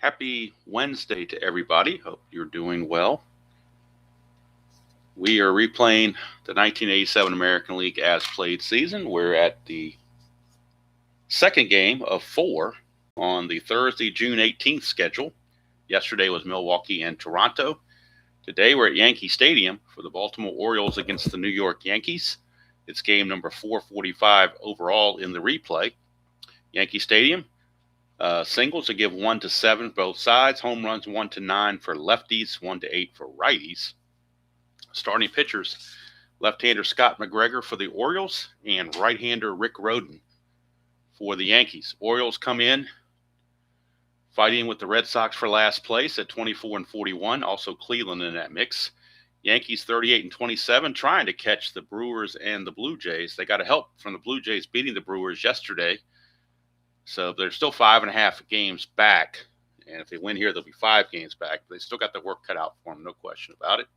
Happy Wednesday to everybody. Hope you're doing well. We are replaying the 1987 American League as played season. We're at the second game of four on the Thursday, June 18th schedule. Yesterday was Milwaukee and Toronto. Today we're at Yankee Stadium for the Baltimore Orioles against the New York Yankees. It's game number 445 overall in the replay. Yankee Stadium. Singles to give 1 to 7 both sides. Home runs 1 to 9 for lefties, 1 to 8 for righties. Starting pitchers, left-hander Scott McGregor for the Orioles and right-hander Rick Rhoden for the Yankees. Orioles come in fighting with the Red Sox for last place at 24-41. Also Cleveland in that mix. Yankees 38-27, trying to catch the Brewers and the Blue Jays. They got a help from the Blue Jays beating the Brewers yesterday. So they're still 5.5 games back. And if they win here, they'll be 5 games back. But they still got the work cut out for them, no question about it.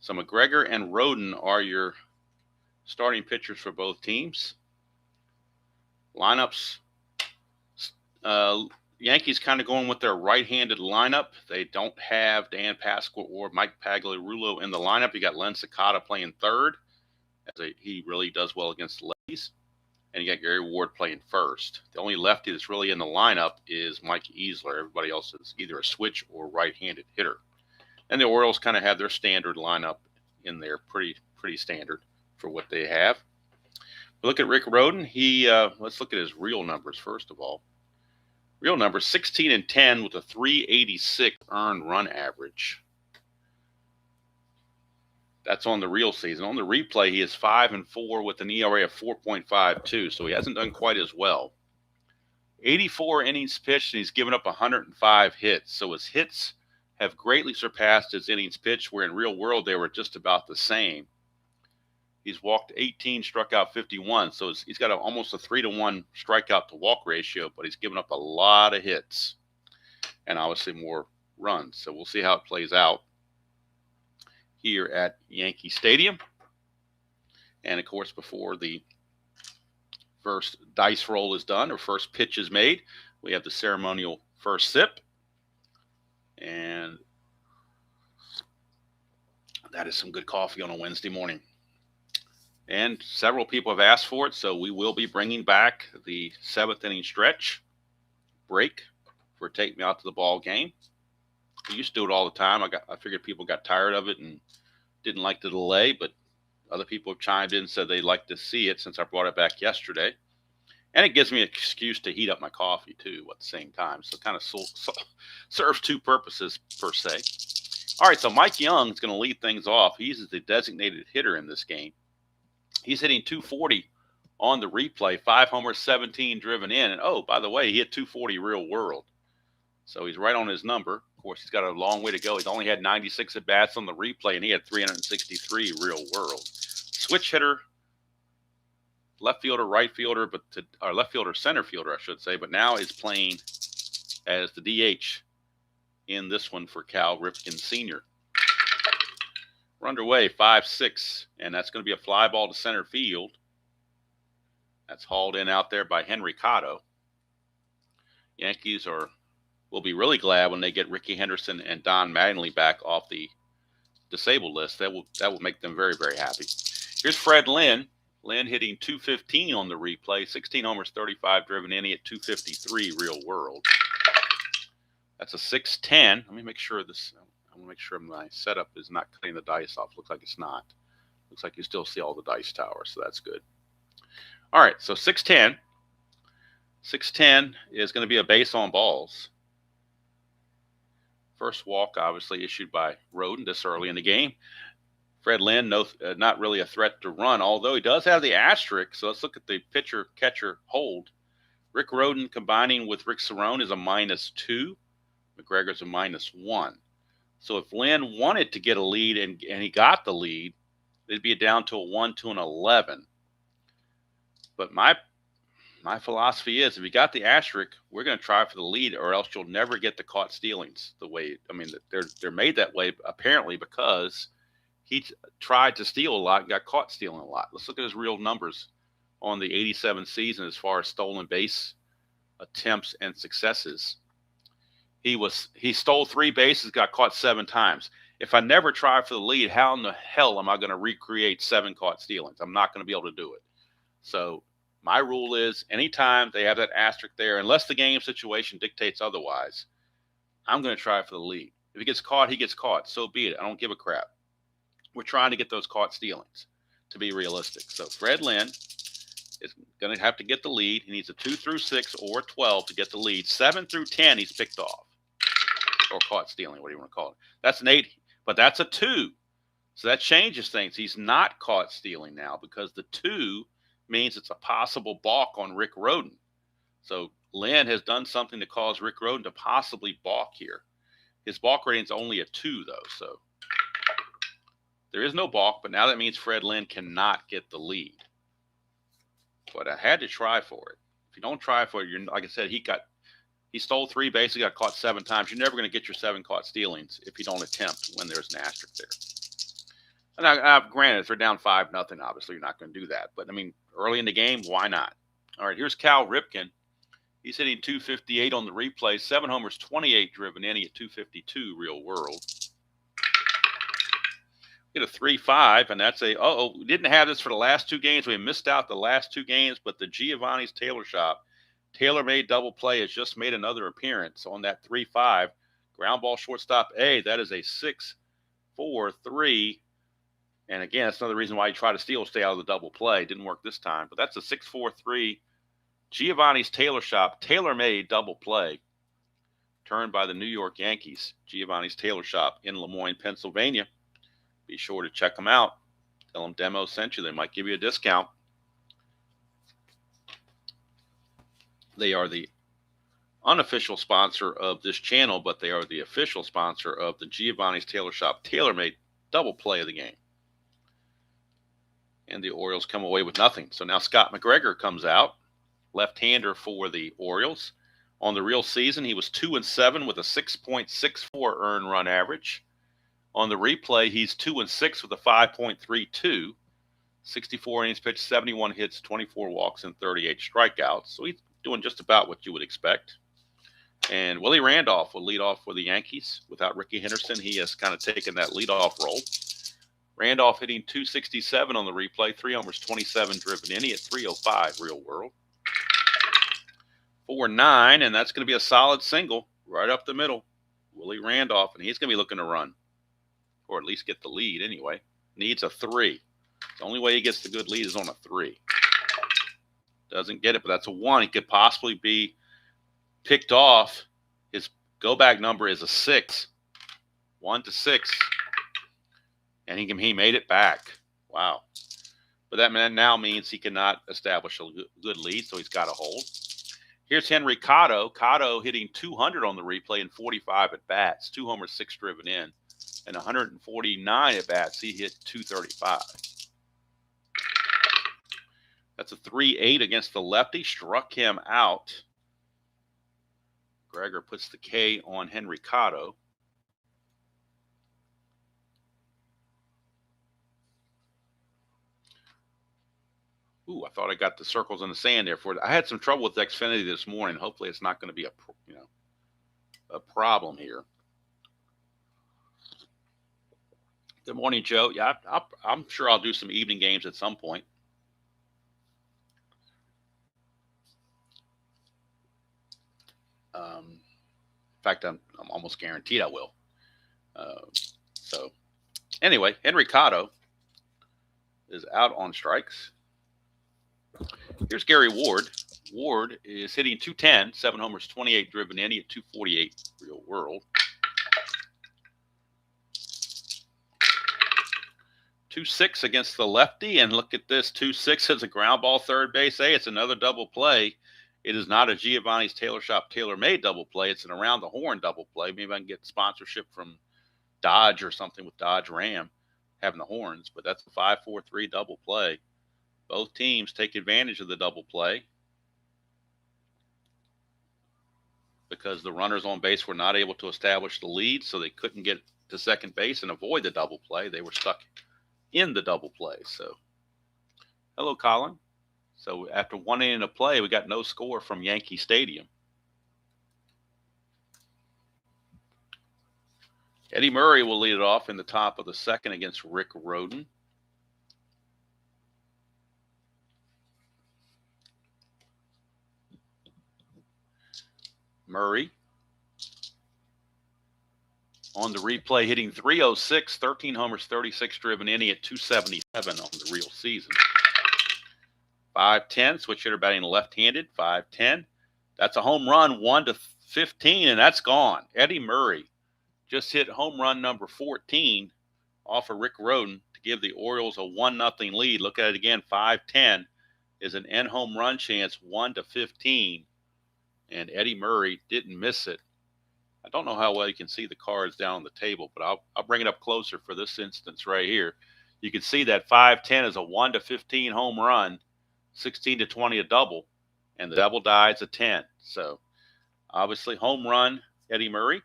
So McGregor and Rhoden are your starting pitchers for both teams. Lineups. Yankees kind of going with their right-handed lineup. They don't have Dan Pasquale or Mike Pagliarulo in the lineup. You got Len Sakata playing third. He really does well against the lefties. And you got Gary Ward playing first. The only lefty that's really in the lineup is Mike Easler. Everybody else is either a switch or right-handed hitter. And the Orioles kind of have their standard lineup in there, pretty standard for what they have. But look at Rick Rhoden. Let's look at his real numbers first of all. Real numbers: 16-10 with a 386 earned run average. That's on the real season. On the replay, he is 5-4 with an ERA of 4.52, so he hasn't done quite as well. 84 innings pitched, and he's given up 105 hits. So his hits have greatly surpassed his innings pitched, where in real world they were just about the same. He's walked 18, struck out 51, so he's got almost a 3-to-1 strikeout to walk ratio, but he's given up a lot of hits and obviously more runs. So we'll see how it plays out here at Yankee Stadium. And of course, before the first dice roll is done or first pitch is made, we have the ceremonial first sip. And that is some good coffee on a Wednesday morning. And several people have asked for it, so we will be bringing back the 7th inning stretch break for Take Me Out to the Ball game. We used to do it all the time. I figured people got tired of it and didn't like the delay, but other people have chimed in and said they'd like to see it since I brought it back yesterday. And it gives me an excuse to heat up my coffee, too, at the same time. So it kind of serves two purposes, per se. All right, so Mike Young is going to lead things off. He's the designated hitter in this game. He's hitting 240 on the replay, 5 homers, 17 driven in. And, oh, by the way, he hit 240 real world. So he's right on his number. Of course, he's got a long way to go. He's only had 96 at-bats on the replay, and he had 363 real world. Switch hitter, left fielder, right fielder, or left fielder, center fielder, I should say, but now is playing as the DH in this one for Cal Ripken Sr. We're underway, 5-6, and that's going to be a fly ball to center field. That's hauled in out there by Henry Cotto. Yankees will be really glad when they get Ricky Henderson and Don Mattingly back off the disabled list. That will make them very, very happy. Here's Fred Lynn. Lynn hitting 215 on the replay, 16 homers, 35 driven in. He hit 253 real world. That's a 6-10. Let me make sure this. I want to make sure my setup is not cutting the dice off. Looks like it's not. Looks like you still see all the dice towers, so that's good. All right, so 6-10. 6-10 is going to be a base on balls. First walk, obviously, issued by Rhoden this early in the game. Fred Lynn, not really a threat to run, although he does have the asterisk. So let's look at the pitcher-catcher hold. Rick Rhoden combining with Rick Cerone is a -2. McGregor's a -1. So if Lynn wanted to get a lead and he got the lead, it'd be down to a 1 to an 11. But my philosophy is, if you got the asterisk, we're going to try for the lead, or else you'll never get the caught stealings. They're made that way apparently because he tried to steal a lot and got caught stealing a lot. Let's look at his real numbers on the 87 season as far as stolen base attempts and successes. He stole 3 bases, got caught 7 times. If I never try for the lead, how in the hell am I going to recreate 7 caught stealings? I'm not going to be able to do it. So my rule is anytime they have that asterisk there, unless the game situation dictates otherwise, I'm going to try for the lead. If he gets caught, he gets caught. So be it. I don't give a crap. We're trying to get those caught stealings, to be realistic. So Fred Lynn is going to have to get the lead. He needs a 2 through 6 or 12 to get the lead. 7 through 10, he's picked off. Or caught stealing, what do you want to call it? That's an 8, but that's a 2. So that changes things. He's not caught stealing now because the 2 means it's a possible balk on Rick Rhoden. So Lynn has done something to cause Rick Rhoden to possibly balk here. His balk rating is only a 2, though, so there is no balk, but now that means Fred Lynn cannot get the lead. But I had to try for it. If you don't try for it, you're, like I said, he stole 3 bases, got caught 7 times. You're never going to get your 7 caught stealings if you don't attempt when there's an asterisk there. And granted, if they're down 5-0, obviously you're not going to do that. But I mean, early in the game, why not? All right, here's Cal Ripken. He's hitting 258 on the replay, 7 homers, 28 driven in. He at 252 real world. Get a 3-5, and that's we didn't have this for the last 2 games. We missed out the last 2 games, but the Giovanni's Tailor Shop tailor-made double play has just made another appearance on that 3-5. Ground ball shortstop A, that is a 6-4-3. And again, that's another reason why you try to steal, stay out of the double play. Didn't work this time, but that's a 6-4-3 Giovanni's Tailor Shop tailor-made double play turned by the New York Yankees. Giovanni's Tailor Shop in Lemoyne, Pennsylvania. Be sure to check them out. Tell them Demo sent you. They might give you a discount. They are the unofficial sponsor of this channel, but they are the official sponsor of the Giovanni's Tailor Shop tailor-made double play of the game. And the Orioles come away with nothing. So now Scott McGregor comes out, left-hander for the Orioles. On the real season, he was 2-7 with a 6.64 earned run average. On the replay, he's 2-6 with a 5.32. 64 innings pitched, 71 hits, 24 walks, and 38 strikeouts. So he's doing just about what you would expect. And Willie Randolph will lead off for the Yankees. Without Ricky Henderson, he has kind of taken that leadoff role. Randolph hitting 267 on the replay, 3 homers, 27 driven in. He at 305 real world. 4-9, and that's going to be a solid single right up the middle. Willie Randolph, and he's going to be looking to run, or at least get the lead anyway. Needs a 3. The only way he gets the good lead is on a 3. Doesn't get it, but that's a 1. He could possibly be picked off. His go-back number is a 6. 1-6. And he made it back. Wow. But that now means he cannot establish a good lead, so he's got to hold. Here's Henry Cotto. Cotto hitting 200 on the replay and 45 at bats. 2 homers, 6 driven in. And 149 at bats. He hit 235. That's a 3-8 against the lefty. Struck him out. Gregor puts the K on Henry Cotto. Ooh, I thought I got the circles in the sand there for it. I had some trouble with Xfinity this morning. Hopefully it's not going to be a problem here. Good morning, Joe. Yeah, I'm sure I'll do some evening games at some point. In fact, I'm almost guaranteed I will. So anyway, Henry Cotto is out on strikes. Here's Gary Ward. Ward is hitting 210, 7 homers, 28 driven in. He at 248 real world. 2-6 against the lefty, and look at this. 2-6 is a ground ball third base. Hey, it's another double play. It is not a Giovanni's Tailor Shop tailor-made double play. It's an around the horn double play. Maybe I can get sponsorship from Dodge or something with Dodge Ram having the horns, but that's a 5-4-3 double play. Both teams take advantage of the double play because the runners on base were not able to establish the lead, so they couldn't get to second base and avoid the double play. They were stuck in the double play. So, hello, Colin. So, after 1 inning of play, we got no score from Yankee Stadium. Eddie Murray will lead it off in the top of the second against Rick Rhoden. Murray on the replay hitting 306, 13 homers, 36 driven in. He at 277 on the real season. 5'10", switch hitter batting left-handed, 5'10". That's a home run, 1-15, and that's gone. Eddie Murray just hit home run number 14 off of Rick Rhoden to give the Orioles a 1-0 lead. Look at it again, 5'10" is an end home run chance, 1-15, and Eddie Murray didn't miss it. I don't know how well you can see the cards down on the table, but I'll bring it up closer for this instance right here. You can see that 5'10" is a 1-15 home run, 16-20 a double, and the double dies a 10. So obviously home run, Eddie Murray.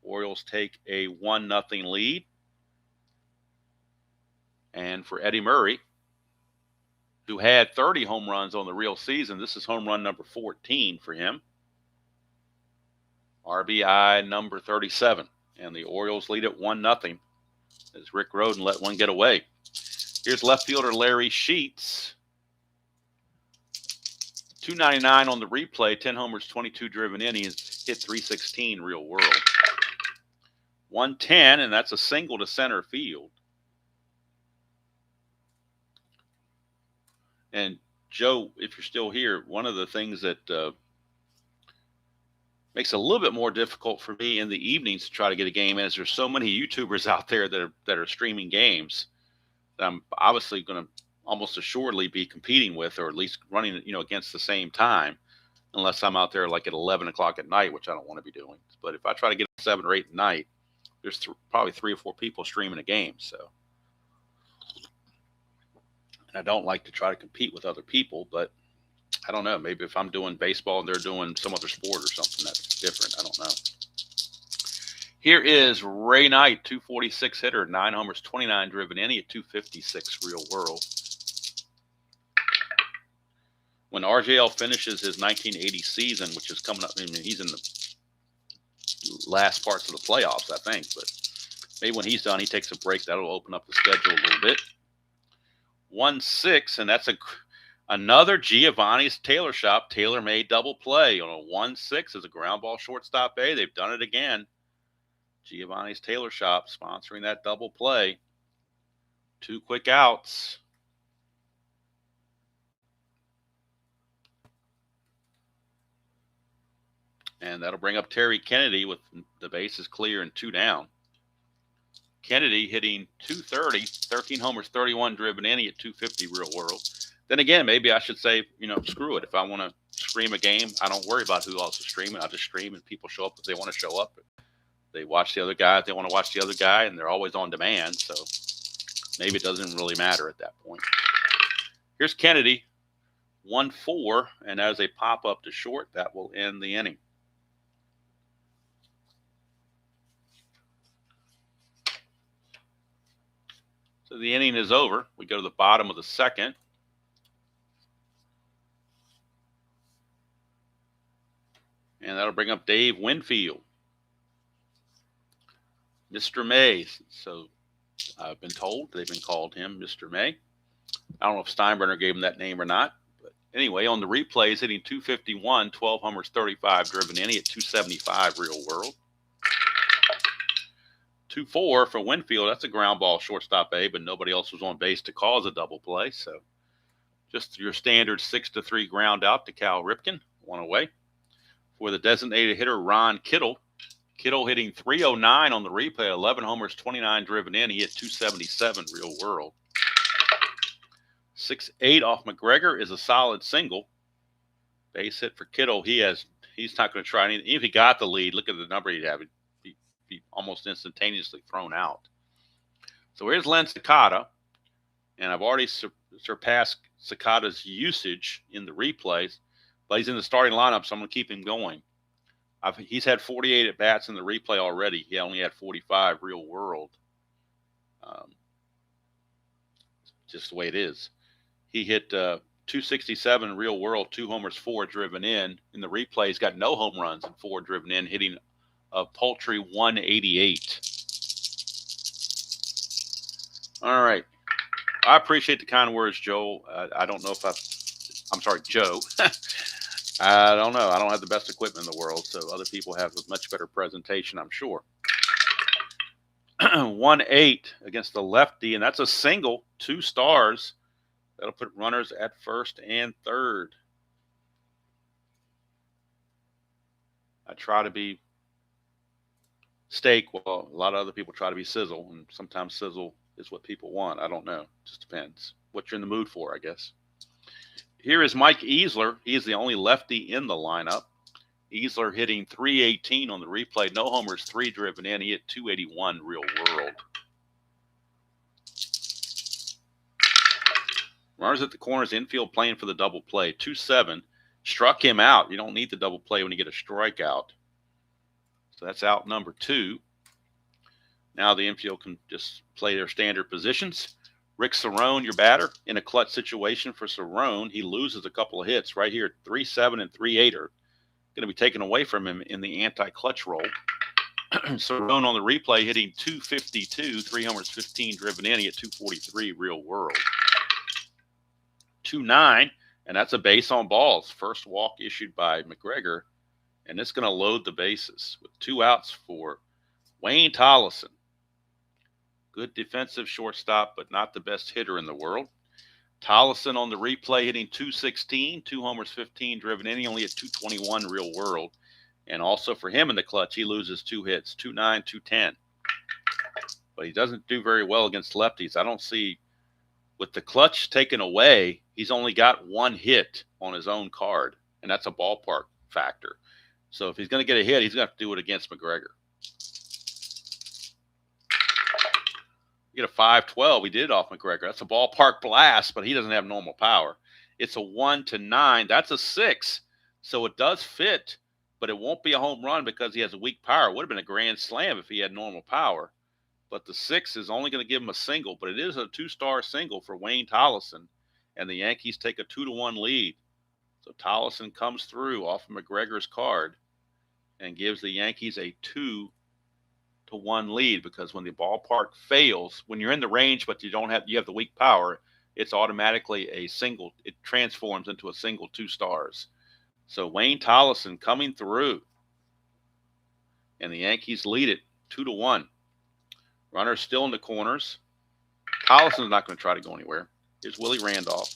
Orioles take a 1-0 lead. And for Eddie Murray, who had 30 home runs on the real season, this is home run number 14 for him. RBI number 37. And the Orioles lead at 1-0 as Rick Rhoden let one get away. Here's left fielder Larry Sheets. 299 on the replay, 10 homers, 22 driven in. He's hit 316 real world. 110, and that's a single to center field. And Joe, if you're still here, one of the things that makes it a little bit more difficult for me in the evenings to try to get a game in is there's so many YouTubers out there that are streaming games that I'm obviously going to almost assuredly be competing with, or at least running, against the same time, unless I'm out there like at 11 o'clock at night, which I don't want to be doing. But if I try to get 7 or 8 at night, there's probably 3 or 4 people streaming a game. So, and I don't like to try to compete with other people, but I don't know. Maybe if I'm doing baseball and they're doing some other sport or something, that's different. I don't know. Here is Ray Knight, 246 hitter, 9 homers, 29 driven in. He at 256 real world. When RJL finishes his 1980 season, which is coming up, I mean, he's in the last parts of the playoffs, I think. But maybe when he's done, he takes a break. That'll open up the schedule a little bit. 1-6, and that's another Giovanni's Tailor Shop tailor-made double play on a 1-6 as a ground ball shortstop A. They've done it again. Giovanni's Tailor Shop sponsoring that double play. 2 quick outs. And that'll bring up Terry Kennedy with the bases clear and 2 down. Kennedy hitting 230, 13 homers, 31 driven in. He at 250 real world. Then again, maybe I should say, screw it. If I want to stream a game, I don't worry about who else is streaming. I'll just stream and people show up if they want to show up. They watch the other guy if they want to watch the other guy, and they're always on demand. So maybe it doesn't really matter at that point. Here's Kennedy, 1-4, and as a pop-up to short, that will end the inning. So the inning is over. We go to the bottom of the second. And that'll bring up Dave Winfield. Mr. May. So I've been told they've been called him Mr. May. I don't know if Steinbrenner gave him that name or not. But anyway, on the replays, hitting 251, 12 homers, 35 driven in. He at 275 real world. 2-4 for Winfield. That's a ground ball shortstop A, but nobody else was on base to cause a double play. So just your standard 6-3 ground out to Cal Ripken, 1 away. For the designated hitter, Ron Kittle. Kittle hitting 309 on the replay, 11 homers, 29 driven in. He hit 277 real world. 6-8 off McGregor is a solid single. Base hit for Kittle. He's not going to try anything. If he got the lead, look at the number he'd have. Be almost instantaneously thrown out. So here's Len Sakata, and I've already surpassed Sakata's usage in the replays, but he's in the starting lineup, so I'm going to keep him going. He's had 48 at-bats in the replay already. He only had 45 real world. Just the way it is. He hit 267 real world, 2 homers, 4 driven in. In the replay, he's got no home runs and 4 driven in, hitting of Poultry 188. All right. I appreciate the kind words, Joe. I don't know if I'm sorry, Joe. I don't know. I don't have the best equipment in the world, so other people have a much better presentation, I'm sure. 1-8 against the lefty, and that's a single, 2 stars. That'll put runners at first and third. I try to be steak. Well, a lot of other people try to be sizzle, and sometimes sizzle is what people want. I don't know. Just depends what you're in the mood for, I guess. Here is Mike Easler. He is the only lefty in the lineup. Easler hitting 318 on the replay. No homers, 3 driven in. He hit 281 real world. Runners at the corners, infield playing for the double play. 2-7. Struck him out. You don't need the double play when you get a strikeout. So that's out number 2. Now the infield can just play their standard positions. Rick Cerrone, your batter, in a clutch situation for Cerrone. He loses a couple of hits right here. 3-7 and 3-8 are going to be taken away from him in the anti-clutch role. Cerrone on the replay hitting 252, 3 homers, 15 driven in. He hit 243 real world. 2-9, and that's a base on balls. First walk issued by McGregor, and it's going to load the bases with 2 outs for Wayne Tollison. Good defensive shortstop, but not the best hitter in the world. Tollison on the replay hitting 216, 2 homers, 15 driven in. He only hit 221 real world. And also for him in the clutch, he loses 2 hits, 2-9, 2-10. But he doesn't do very well against lefties. I don't see, with the clutch taken away, he's only got 1 hit on his own card, and that's a ballpark factor. So if he's going to get a hit, he's going to have to do it against McGregor. Get a 5-12. He did it off McGregor. That's a ballpark blast, but he doesn't have normal power. It's a 1-9. That's a 6. So it does fit, but it won't be a home run because he has a weak power. It would have been a grand slam if he had normal power. But the 6 is only going to give him a single, but it is a 2-star single for Wayne Tollison, and the Yankees take a 2-1 lead. So Tollison comes through off of McGregor's card and gives the Yankees a 2-1 lead, because when the ballpark fails, when you're in the range but you have the weak power, it's automatically a single. It transforms into a single 2 stars. So Wayne Tollison coming through, and the Yankees lead it 2-1. Runners still in the corners. Tollison's not going to try to go anywhere. Here's Willie Randolph.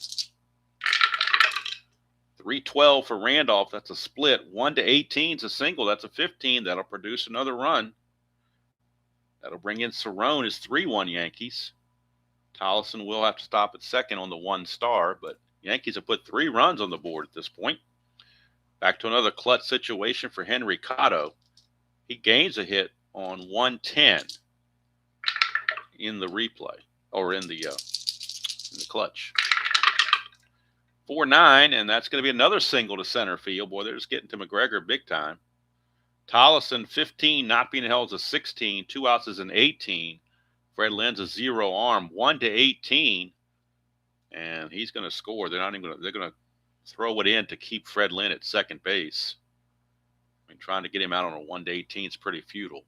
3-12 for Randolph. That's a split. 1-18 is a single. That's a 15. That'll produce another run. That'll bring in Cerrone as 3-1 Yankees. Tollison will have to stop at second on the 1 star, but Yankees have put 3 runs on the board at this point. Back to another clutch situation for Henry Cotto. He gains a hit on 110 in the replay, or in the clutch. 4-9, and that's going to be another single to center field. Boy, they're just getting to McGregor big time. Tollison, 15, not being held as a 16. 2 outs is an 18. Fred Lynn's a 0 arm, 1-18, and he's going to score. They're going to throw it in to keep Fred Lynn at second base. I mean, trying to get him out on a 1-18 is pretty futile.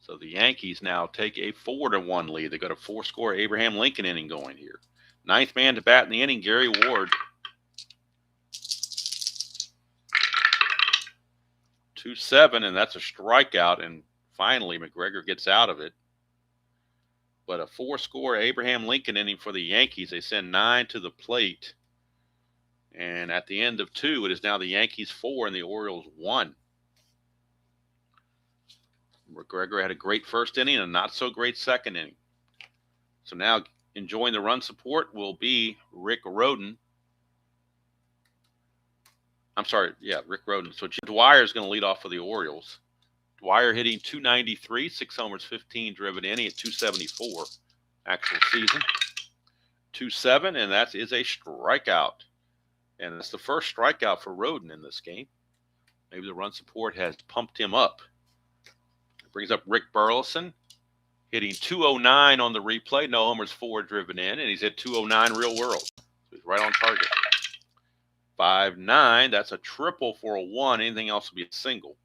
So the Yankees now take a 4-1 lead. They got a 4-score Abraham Lincoln inning going here. 9th man to bat in the inning, Gary Ward. 2-7, and that's a strikeout, and finally McGregor gets out of it. But a 4-score Abraham Lincoln inning for the Yankees. They send 9 to the plate. And at the end of 2, it is now the Yankees 4 and the Orioles 1. McGregor had a great first inning and a not-so-great second inning. So now enjoying the run support will be Rick Rhoden. Rick Rhoden. So Jim Dwyer is going to lead off for the Orioles. Dwyer hitting 293, 6 homers, 15 driven in. He at 274 actual season. 2-7, and that is a strikeout. And it's the first strikeout for Rhoden in this game. Maybe the run support has pumped him up. Brings up Rick Burleson, hitting 209 on the replay. No homers, 4 driven in, and he's at 209 real world. So he's right on target. 5-9. That's a triple for a 1. Anything else will be a single.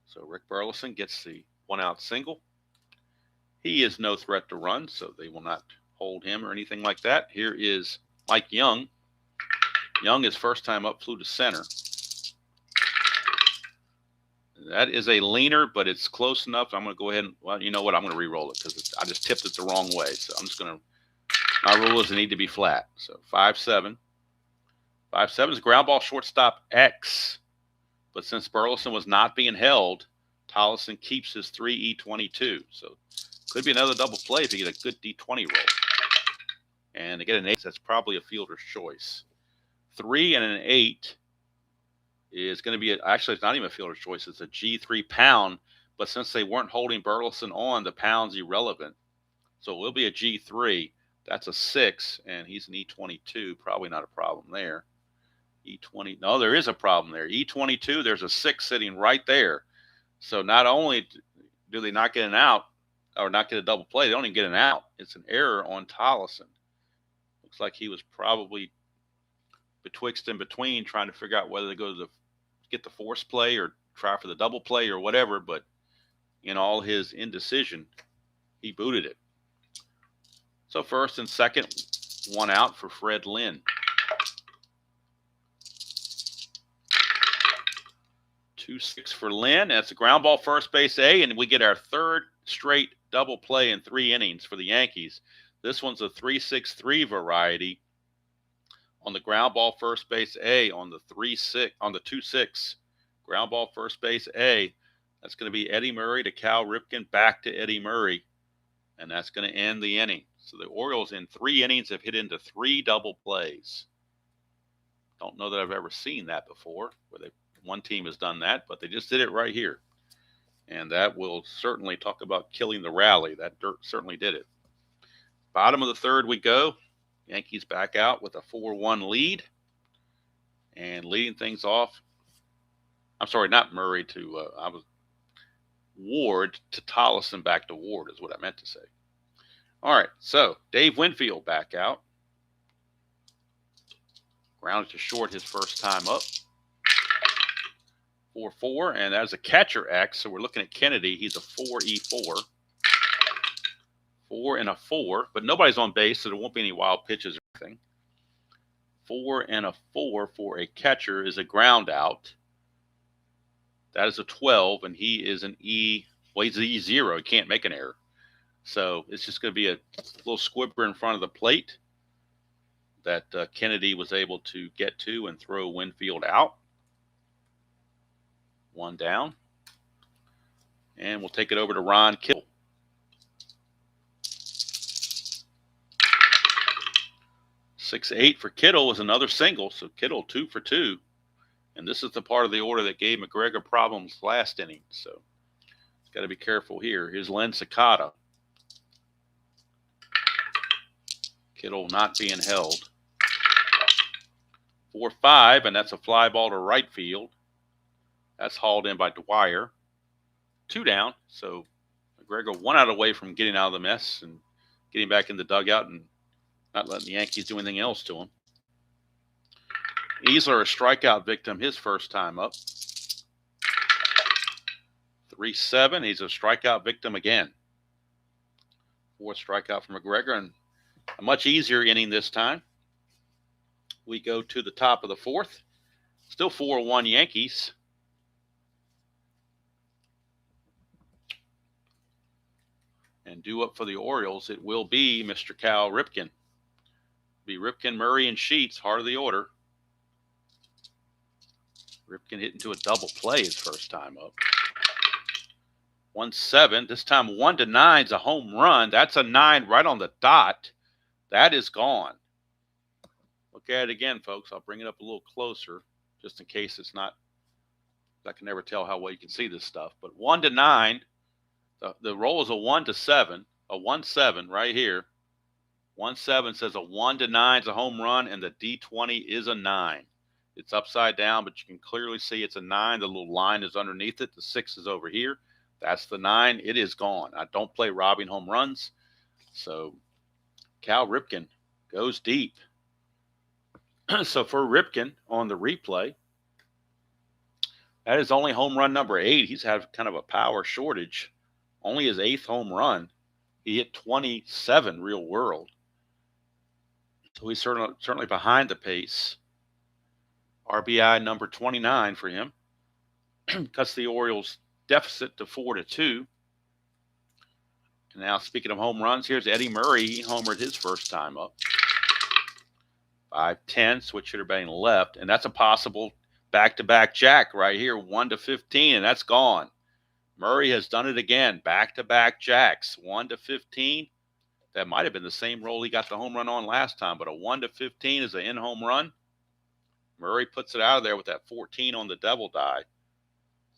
So Rick Burleson gets the 1-out single. He is no threat to run, so they will not hold him or anything like that. Here is Mike Young. Young, his first time up, flew to center. That is a leaner, but it's close enough. I'm going to go ahead and, well, you know what? I'm going to re-roll it because I just tipped it the wrong way. So I'm just going to, my rule is it need to be flat. So 5-7. 5-7 is ground ball shortstop X. But since Burleson was not being held, Tolleson keeps his 3E22. So could be another double play if you get a good D20 roll. And to get an 8, that's probably a fielder's choice. 3 and an 8 is going to be, actually, it's not even a fielder's choice. It's a G3 pound. But since they weren't holding Burleson on, the pound's irrelevant. So it will be a G3. That's a 6, and he's an E22. Probably not a problem there. E20, no, there is a problem there. E22, there's a 6 sitting right there. So not only do they not get an out, or not get a double play, they don't even get an out. It's an error on Tolleson. Looks like he was probably betwixt and between trying to figure out whether to go to the get the force play or try for the double play or whatever, but in all his indecision, he booted it. So first and second, 1 out for Fred Lynn. 2-6 for Lynn. That's a ground ball first base A, and we get our third straight double play in 3 innings for the Yankees. This one's a 3-6-3 variety on the ground ball first base A on the 3-6 on the 2-6 ground ball first base A. That's going to be Eddie Murray to Cal Ripken, back to Eddie Murray, and that's going to end the inning. So the Orioles in 3 innings have hit into 3 double plays. Don't know that I've ever seen that before, where one team has done that, but they just did it right here. And that will certainly talk about killing the rally. That certainly did it. Bottom of the third we go. Yankees back out with a 4-1 lead. And leading things off, I'm sorry, not Murray to, Ward to Tolleson, back to Ward is what I meant to say. All right, so Dave Winfield back out. Grounded to short his first time up. 4-4, and that's a catcher X, so we're looking at Kennedy. He's a 4E4. 4 and a 4, but nobody's on base, so there won't be any wild pitches or anything. 4 and a 4 for a catcher is a ground out. That is a 12, and he is an E. Well, he's an E0. He can't make an error. So it's just going to be a little squibber in front of the plate that Kennedy was able to get to and throw Winfield out. 1 down. And we'll take it over to Ron Kittle. 6-8 for Kittle is another single. So Kittle 2 for 2. And this is the part of the order that gave McGregor problems last inning. So got to be careful here. Here's Len Cicada. Kittle not being held. 4-5, and that's a fly ball to right field. That's hauled in by Dwyer. 2 down. So McGregor 1 out away from getting out of the mess and getting back in the dugout and not letting the Yankees do anything else to him. Easler, a strikeout victim, his first time up. 3-7. He's a strikeout victim again. 4th strikeout for McGregor, and a much easier inning this time. We go to the top of the 4th. Still 4-1 Yankees. And due up for the Orioles, it will be Mr. Cal Ripken. Be Ripken, Murray, and Sheets, heart of the order. Ripken hit into a double play his first time up. 1-7. This time 1-9 is a home run. That's a 9 right on the dot. That is gone. Look at it again, folks. I'll bring it up a little closer just in case it's not. I can never tell how well you can see this stuff. But 1-9. The roll is a 1-7. A 1-7 right here. 1-7 says a 1-9 is a home run, and the D20 is a 9. It's upside down, but you can clearly see it's a 9. The little line is underneath it. The 6 is over here. That's the 9. It is gone. I don't play robbing home runs. So Cal Ripken goes deep. So for Ripken on the replay, that is only home run number 8. He's had kind of a power shortage. Only his 8th home run. He hit 27 real world. So he's certainly behind the pace. RBI number 29 for him. Cuts the Orioles' deficit to 4-2. And now, speaking of home runs, here's Eddie Murray. He homered his first time up. 5-10, switch hitter batting left. And that's a possible back-to-back jack right here, 1-15, and that's gone. Murray has done it again, back-to-back jacks, 1-15. That might have been the same roll he got the home run on last time, but a 1-15 is an in-home run. Murray puts it out of there with that 14 on the double die.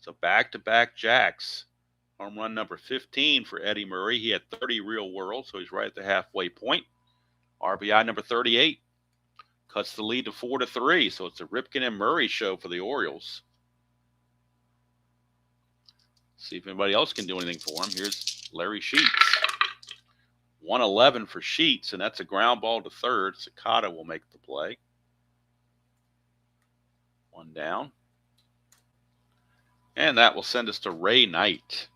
So back-to-back jacks. Home run number 15 for Eddie Murray. He had 30 real world, so he's right at the halfway point. RBI number 38. Cuts the lead to 4-3, so it's a Ripken and Murray show for the Orioles. See if anybody else can do anything for him. Here's Larry Sheets. 111 for Sheets, and that's a ground ball to third. Sakata will make the play. One down. And that will send us to Ray Knight.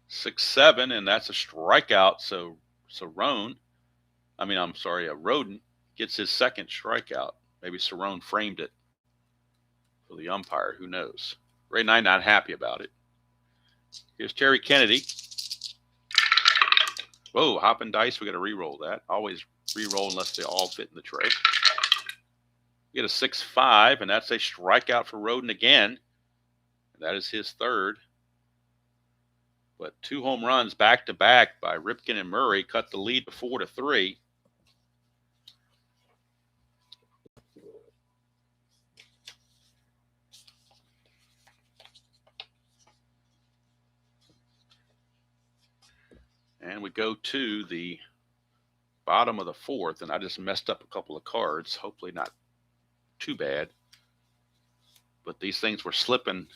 6-7, and that's a strikeout. So Rhoden gets his second strikeout. Maybe Cerrone framed it for the umpire. Who knows? Ray Knight not happy about it. Here's Terry Kennedy. Whoa, hopping dice. We got to re-roll that. Always re-roll unless they all fit in the tray. We get a 6-5, and that's a strikeout for Rhoden again. That is his third. But 2 home runs back-to-back by Ripken and Murray cut the lead to 4-3. And we go to the bottom of the 4th, and I just messed up a couple of cards. Hopefully not too bad. But these things were slipping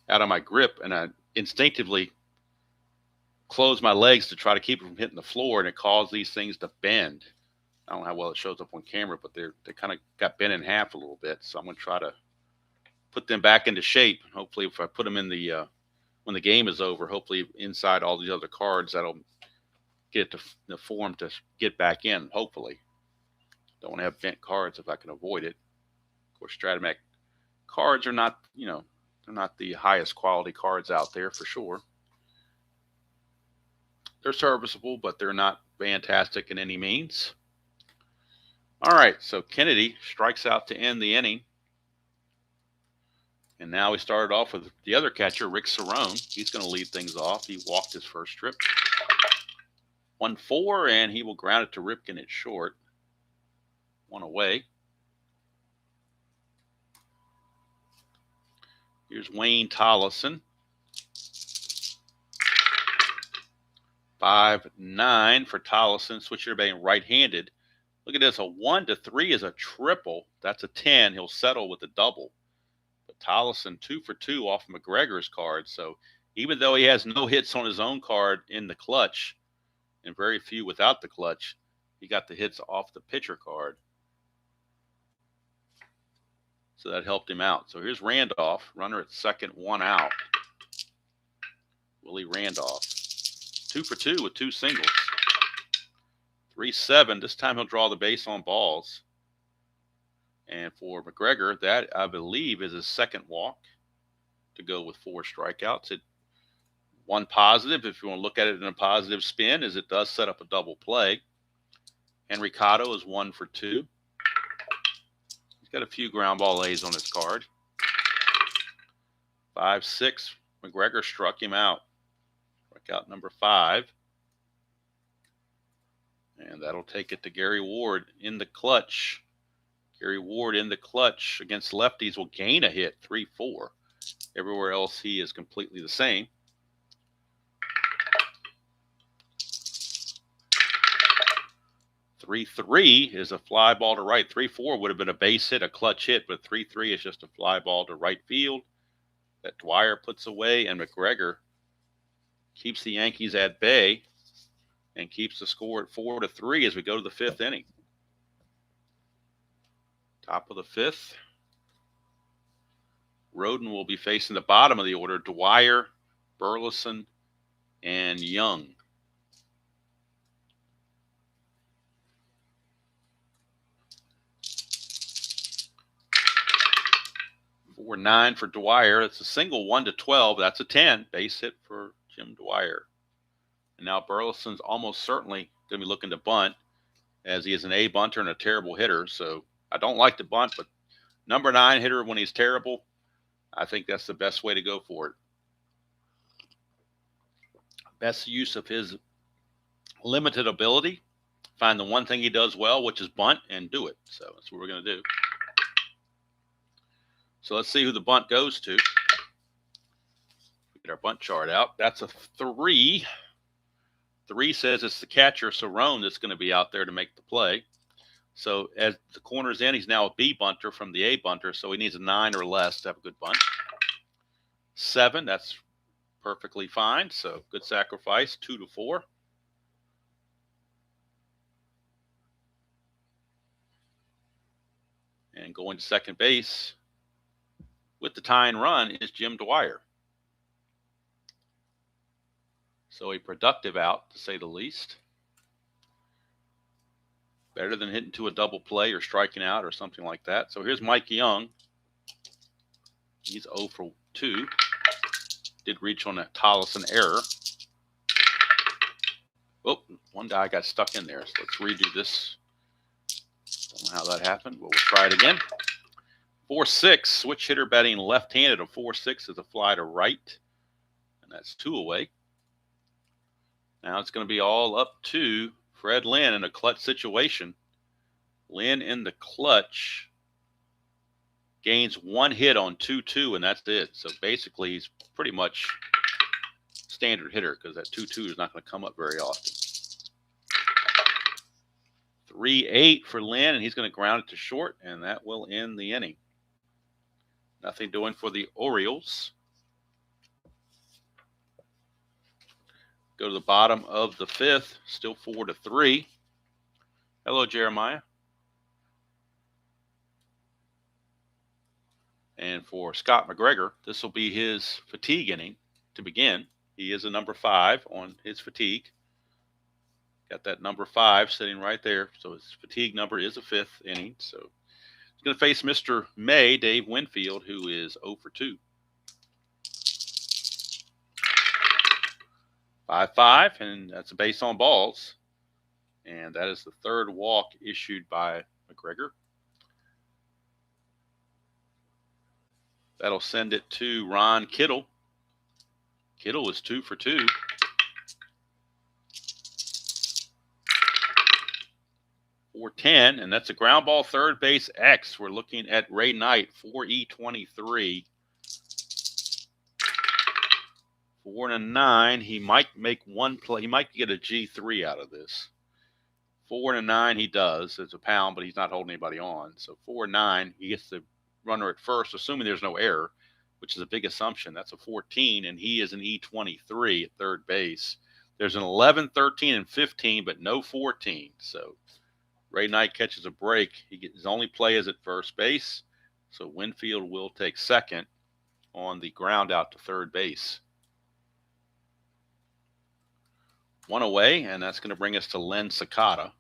out of my grip, and I instinctively closed my legs to try to keep it from hitting the floor, and it caused these things to bend. I don't know how well it shows up on camera, but they kind of got bent in half a little bit. So I'm going to try to put them back into shape. Hopefully, if I put them in the when the game is over, hopefully inside all these other cards, that'll get the form to get back in, hopefully. Don't want to have bent cards if I can avoid it. Of course, Strat-O-Matic cards are not, they're not the highest quality cards out there for sure. They're serviceable, but they're not fantastic in any means. All right, so Kennedy strikes out to end the inning. And now we started off with the other catcher, Rick Cerrone. He's going to lead things off. He walked his first trip. 1-4, and he will ground it to Ripken at short. 1 away. Here's Wayne Tollison. 5-9 for Tollison. Switch hitter batting right-handed. Look at this. A 1-3 is a triple. That's a 10. He'll settle with a double. But Tollison 2 for 2 off McGregor's card. So even though he has no hits on his own card in the clutch and very few without the clutch, he got the hits off the pitcher card. So that helped him out. So here's Randolph, runner at second, 1 out. Willie Randolph. 2 for 2 with 2 singles. 3-7. This time he'll draw the base on balls. And for McGregor, that I believe is his second walk to go with 4 strikeouts. One positive, if you want to look at it in a positive spin, is it does set up a double play. Henry Cotto is 1 for 2. He's got a few ground ball A's on his card. 5-6. McGregor struck him out. Strikeout number 5. And that'll take it to Gary Ward in the clutch. Gary Ward in the clutch against lefties will gain a hit, 3-4. Everywhere else he is completely the same. 3-3 is a fly ball to right. 3-4 would have been a base hit, a clutch hit, but 3-3 is just a fly ball to right field that Dwyer puts away, and McGregor keeps the Yankees at bay and keeps the score at 4-3 as we go to the 5th inning. Top of the 5th. Rhoden will be facing the bottom of the order, Dwyer, Burleson, and Young. For 9 for Dwyer. It's a single 1-12. That's a 10. Base hit for Jim Dwyer. And now Burleson's almost certainly going to be looking to bunt, as he is an A bunter and a terrible hitter. So I don't like to bunt, but number 9 hitter when he's terrible, I think that's the best way to go for it. Best use of his limited ability. Find the one thing he does well, which is bunt, and do it. So that's what we're going to do. So let's see who the bunt goes to. Get our bunt chart out. That's a 3. 3 says it's the catcher, so Rhoden, that's going to be out there to make the play. So as the corner's in, he's now a B bunter from the A bunter, so he needs a 9 or less to have a good bunt. 7, that's perfectly fine, so good sacrifice, 2-4. And going to second base with the tying run is Jim Dwyer. So a productive out, to say the least. Better than hitting to a double play or striking out or something like that. So here's Mike Young. He's 0 for 2. Did reach on a Tollison error. Oh, one guy got stuck in there. So let's redo this. Don't know how that happened, but we'll try it again. 4-6, switch hitter batting left-handed. A 4-6 is a fly to right. And that's 2 away. Now it's going to be all up to Fred Lynn in a clutch situation. Lynn in the clutch gains 1 hit on 2-2, and that's it. So basically, he's pretty much standard hitter because that 2-2 is not going to come up very often. 3-8 for Lynn, and he's going to ground it to short, and that will end the inning. Nothing doing for the Orioles. Go to the bottom of the 5th, still 4-3. Hello, Jeremiah. And for Scott McGregor, this will be his fatigue inning to begin. He is a number 5 on his fatigue. Got that number 5 sitting right there. So his fatigue number is a 5th inning. So he's going to face Mr. May, Dave Winfield, who is 0 for 2. 5-5, and that's a base on balls. And that is the 3rd walk issued by McGregor. That'll send it to Ron Kittle. Kittle is 2 for 2. 4-10, and that's a ground ball third base X. We're looking at Ray Knight, 4E23. 4-9, he might make one play. He might get a G3 out of this. 4-9, he does. It's a pound, but he's not holding anybody on. So 4-9, he gets the runner at first, assuming there's no error, which is a big assumption. That's a 14, and he is an E23 at third base. There's an 11, 13, and 15, but no 14. So Ray Knight catches a break. His only play is at first base. So Winfield will take second on the ground out to third base. 1 away, and that's going to bring us to Len Sakata.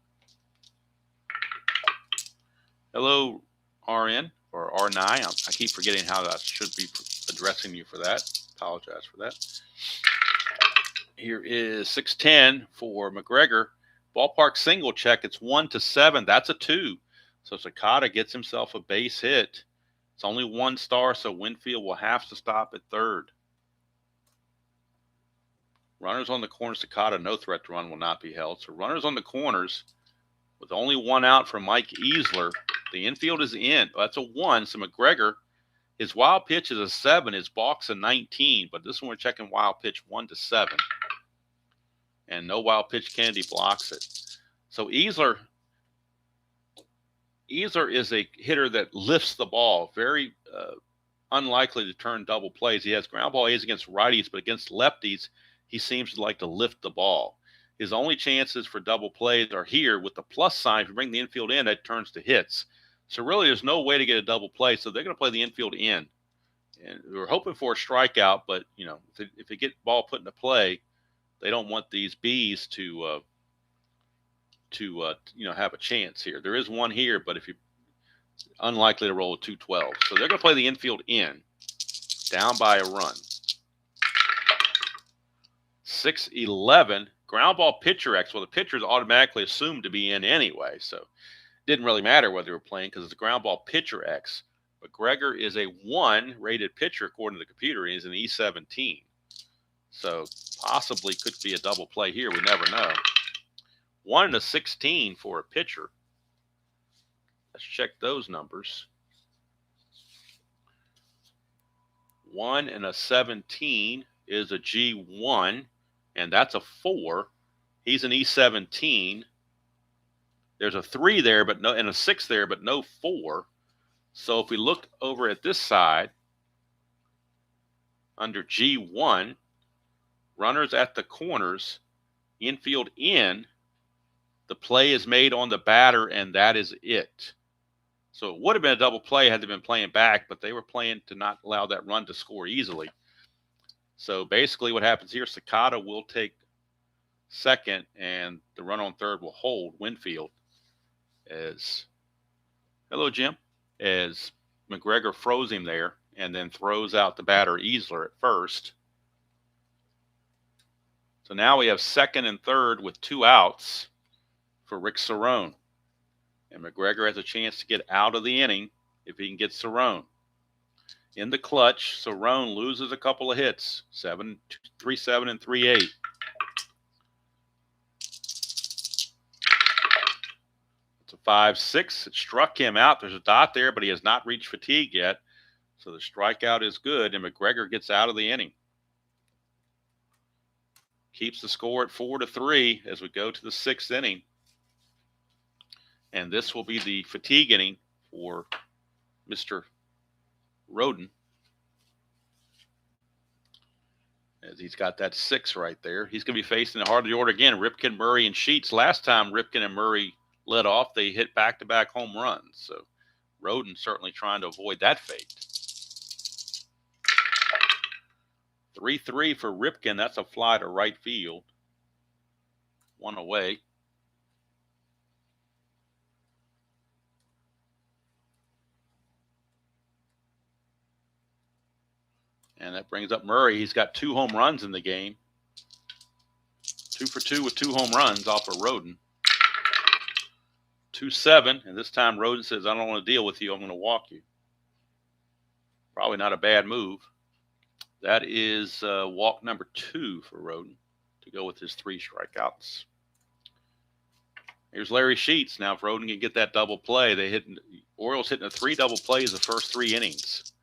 Hello, RN or R9. I keep forgetting how I should be addressing you for that. Apologize for that. Here is 6-10 for McGregor. Ballpark single check. It's 1-7. That's a 2. So Sakata gets himself a base hit. It's only 1 star, so Winfield will have to stop at third. Runners on the corners, Sakata, no threat to run, will not be held. So runners on the corners with only 1 out for Mike Easler. The infield is in. That's a 1. So McGregor, his wild pitch is a 7. His balk's a 19. But this one we're checking wild pitch 1-7. And no wild pitch. Kennedy blocks it. So Easler is a hitter that lifts the ball. Very unlikely to turn double plays. He has ground ball A's against righties, but against lefties, he seems to like to lift the ball. His only chances for double plays are here with the plus sign. If you bring the infield in, that turns to hits. So really, there's no way to get a double play. So they're going to play the infield in. And we're hoping for a strikeout, but, you know, if they get ball put into play, they don't want these Bs to you know, have a chance here. There is one here, but if you unlikely to roll a 212. So they're going to play the infield in, down by a run. 6-11, ground ball pitcher X. Well, the pitcher is automatically assumed to be in anyway, so it didn't really matter whether they were playing because it's a ground ball pitcher X. McGregor is a 1 rated pitcher according to the computer. He's an E17. So possibly could be a double play here. We never know. 1 and a 16 for a pitcher. Let's check those numbers. 1 and a 17 is a G1, and that's a 4. He's an E17. There's a 3 there, but no, and a 6 there, but no 4. So if we look over at this side, under G1, runners at the corners, infield in, the play is made on the batter, and that is it. So it would have been a double play had they been playing back, but they were playing to not allow that run to score easily. So basically what happens here, Sakata will take second, and the run on third will hold Winfield as, hello, Jim, as McGregor froze him there and then throws out the batter Easler at first. So now we have second and third with 2 outs for Rick Cerrone. And McGregor has a chance to get out of the inning if he can get Cerrone. In the clutch, Cerrone loses a couple of hits, 3-7 and 3-8. It's a 5-6. It struck him out. There's a dot there, but he has not reached fatigue yet. So the strikeout is good, and McGregor gets out of the inning. Keeps the score at 4-3 as we go to the 6th inning. And this will be the fatigue inning for Mr. Rhoden, as he's got that 6 right there. He's going to be facing the heart of the order again, Ripken, Murray, and Sheets. Last time Ripken and Murray led off, they hit back-to-back home runs. So Rhoden certainly trying to avoid that fate. 3-3 for Ripken. That's a fly to right field. 1 away. And that brings up Murray. He's got 2 home runs in the game. 2 for 2 with 2 home runs off of Rhoden. 2-7, and this time Rhoden says, I don't want to deal with you. I'm going to walk you. Probably not a bad move. That is walk number 2 for Rhoden to go with his 3 strikeouts. Here's Larry Sheets. Now, if Rhoden can get that double play, Orioles hitting a 3 double plays the first 3 innings.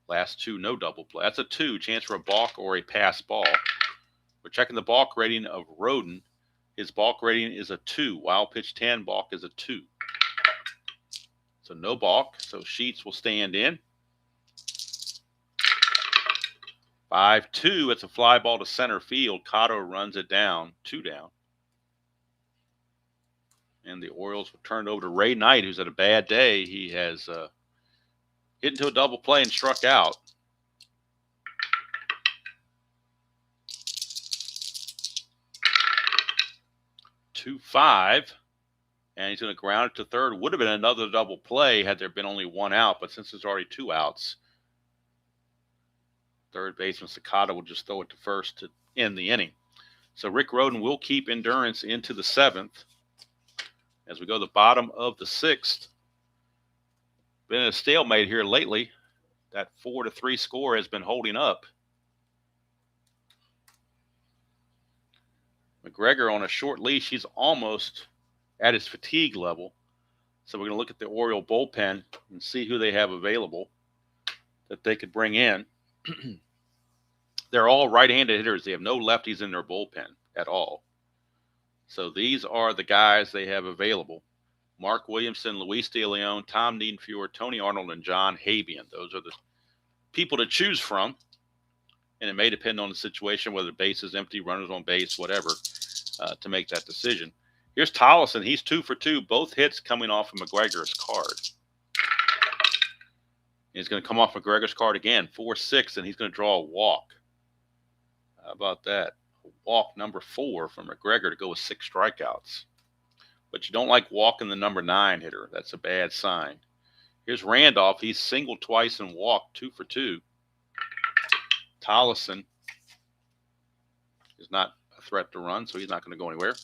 Last 2, no double play. That's a 2, chance for a balk or a pass ball. We're checking the balk rating of Rhoden. His balk rating is a 2. Wild pitch 10, balk is a 2. So no balk. So Sheets will stand in. 5-2. It's a fly ball to center field. Cotto runs it down. 2 down. And the Orioles will turn it over to Ray Knight, who's had a bad day. He has hit into a double play and struck out. 2-5. And he's going to ground it to third. Would have been another double play had there been only 1 out. But since there's already 2 outs, third baseman Sakata will just throw it to first to end the inning. So Rick Rhoden will keep endurance into the 7th. As we go to the bottom of the 6th. Been a stalemate here lately. That 4-3 score has been holding up. McGregor on a short leash. He's almost at his fatigue level. So we're going to look at the Oriole bullpen and see who they have available that they could bring in. They're all right-handed hitters. They have no lefties in their bullpen at all. So these are the guys they have available. Mark Williamson, Luis De Leon, Tom Niedenfuhr, Tony Arnold, and John Habian. Those are the people to choose from. and it may depend on the situation, whether the base is empty, runners on base, whatever, to make that decision. Here's Tollison. He's 2 for 2, both hits coming off of McGregor's card. He's going to come off McGregor's card again, 4-6, and he's going to draw a walk. How about that? Walk number 4 from McGregor to go with 6 strikeouts. But you don't like walking the number 9 hitter. That's a bad sign. Here's Randolph. He's singled twice and walked, 2 for 2. Tollison is not a threat to run, so he's not going to go anywhere.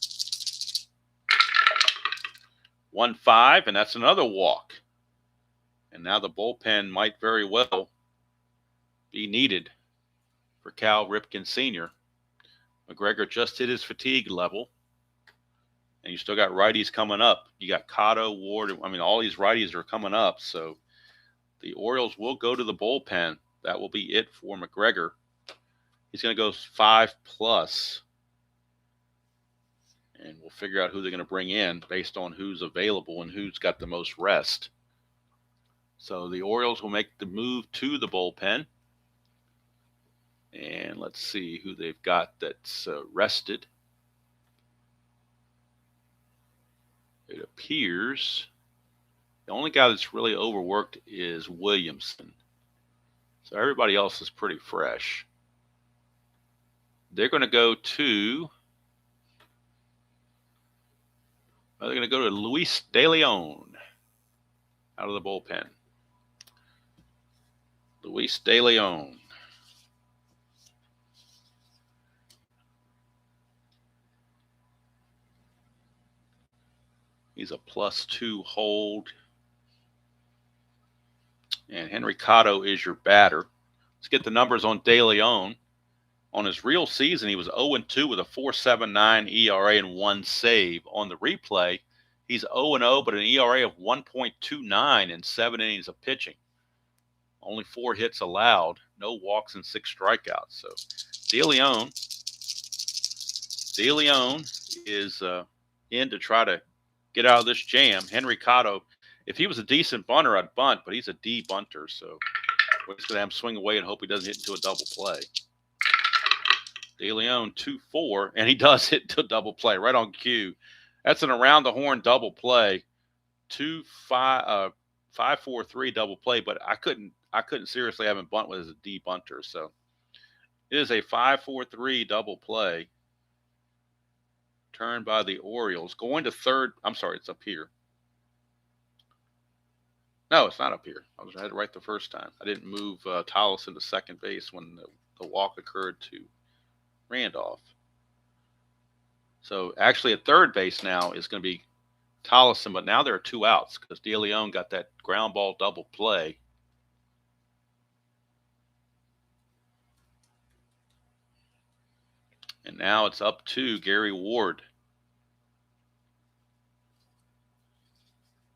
1-5, and that's another walk. And now the bullpen might very well be needed for Cal Ripken Sr. McGregor just hit his fatigue level. And you still got righties coming up. You got Cotto, Ward. I mean, all these righties are coming up. So the Orioles will go to the bullpen. That will be it for McGregor. He's going to go 5+. And we'll figure out who they're going to bring in based on who's available and who's got the most rest. So the Orioles will make the move to the bullpen. And let's see who they've got that's rested. It appears the only guy that's really overworked is Williamson. So everybody else is pretty fresh. They're going to go to Luis De Leon out of the bullpen. Luis De Leon. He's a +2 hold. And Henry Cotto is your batter. Let's get the numbers on De Leon. On his real season, he was 0-2 with a 4.79 ERA and 1 save. On the replay, he's 0-0, but an ERA of 1.29 in 7 innings of pitching. Only 4 hits allowed, no walks and 6 strikeouts. So De Leon is in to try to get out of this jam. Henry Cotto, if he was a decent bunter, I'd bunt, but he's a D bunter, so we're just going to have him swing away and hope he doesn't hit into a double play. De Leon 2-4, and he does hit into a double play right on cue. That's an around the horn double play. 5-4-3 double play, but I couldn't seriously have him bunt with as a D bunter. So it is a 5-4-3 double play. Turned by the Orioles. Going to third. I'm sorry, it's up here. No, it's not up here. I had it right the first time. I didn't move Tollison to second base when the walk occurred to Randolph. So actually at third base now is going to be Tollison, but now there are 2 outs because De Leon got that ground ball double play. And now it's up to Gary Ward.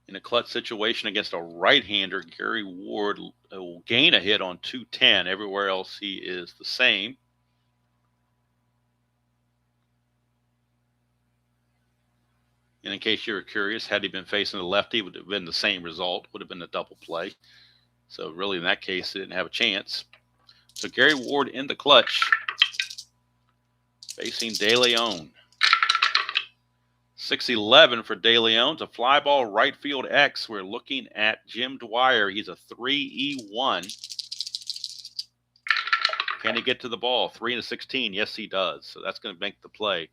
In a clutch situation against a right-hander, Gary Ward will gain a hit on 210. Everywhere else he is the same. And in case you were curious, had he been facing the lefty, it would have been the same result. Would have been a double play. So really, in that case, he didn't have a chance. So Gary Ward in the clutch, facing De Leon. 6-11 for De Leon. It's a fly ball right field X. We're looking at Jim Dwyer. He's a 3-1. Can he get to the ball? 3-16. Yes, he does. So that's going to make the play.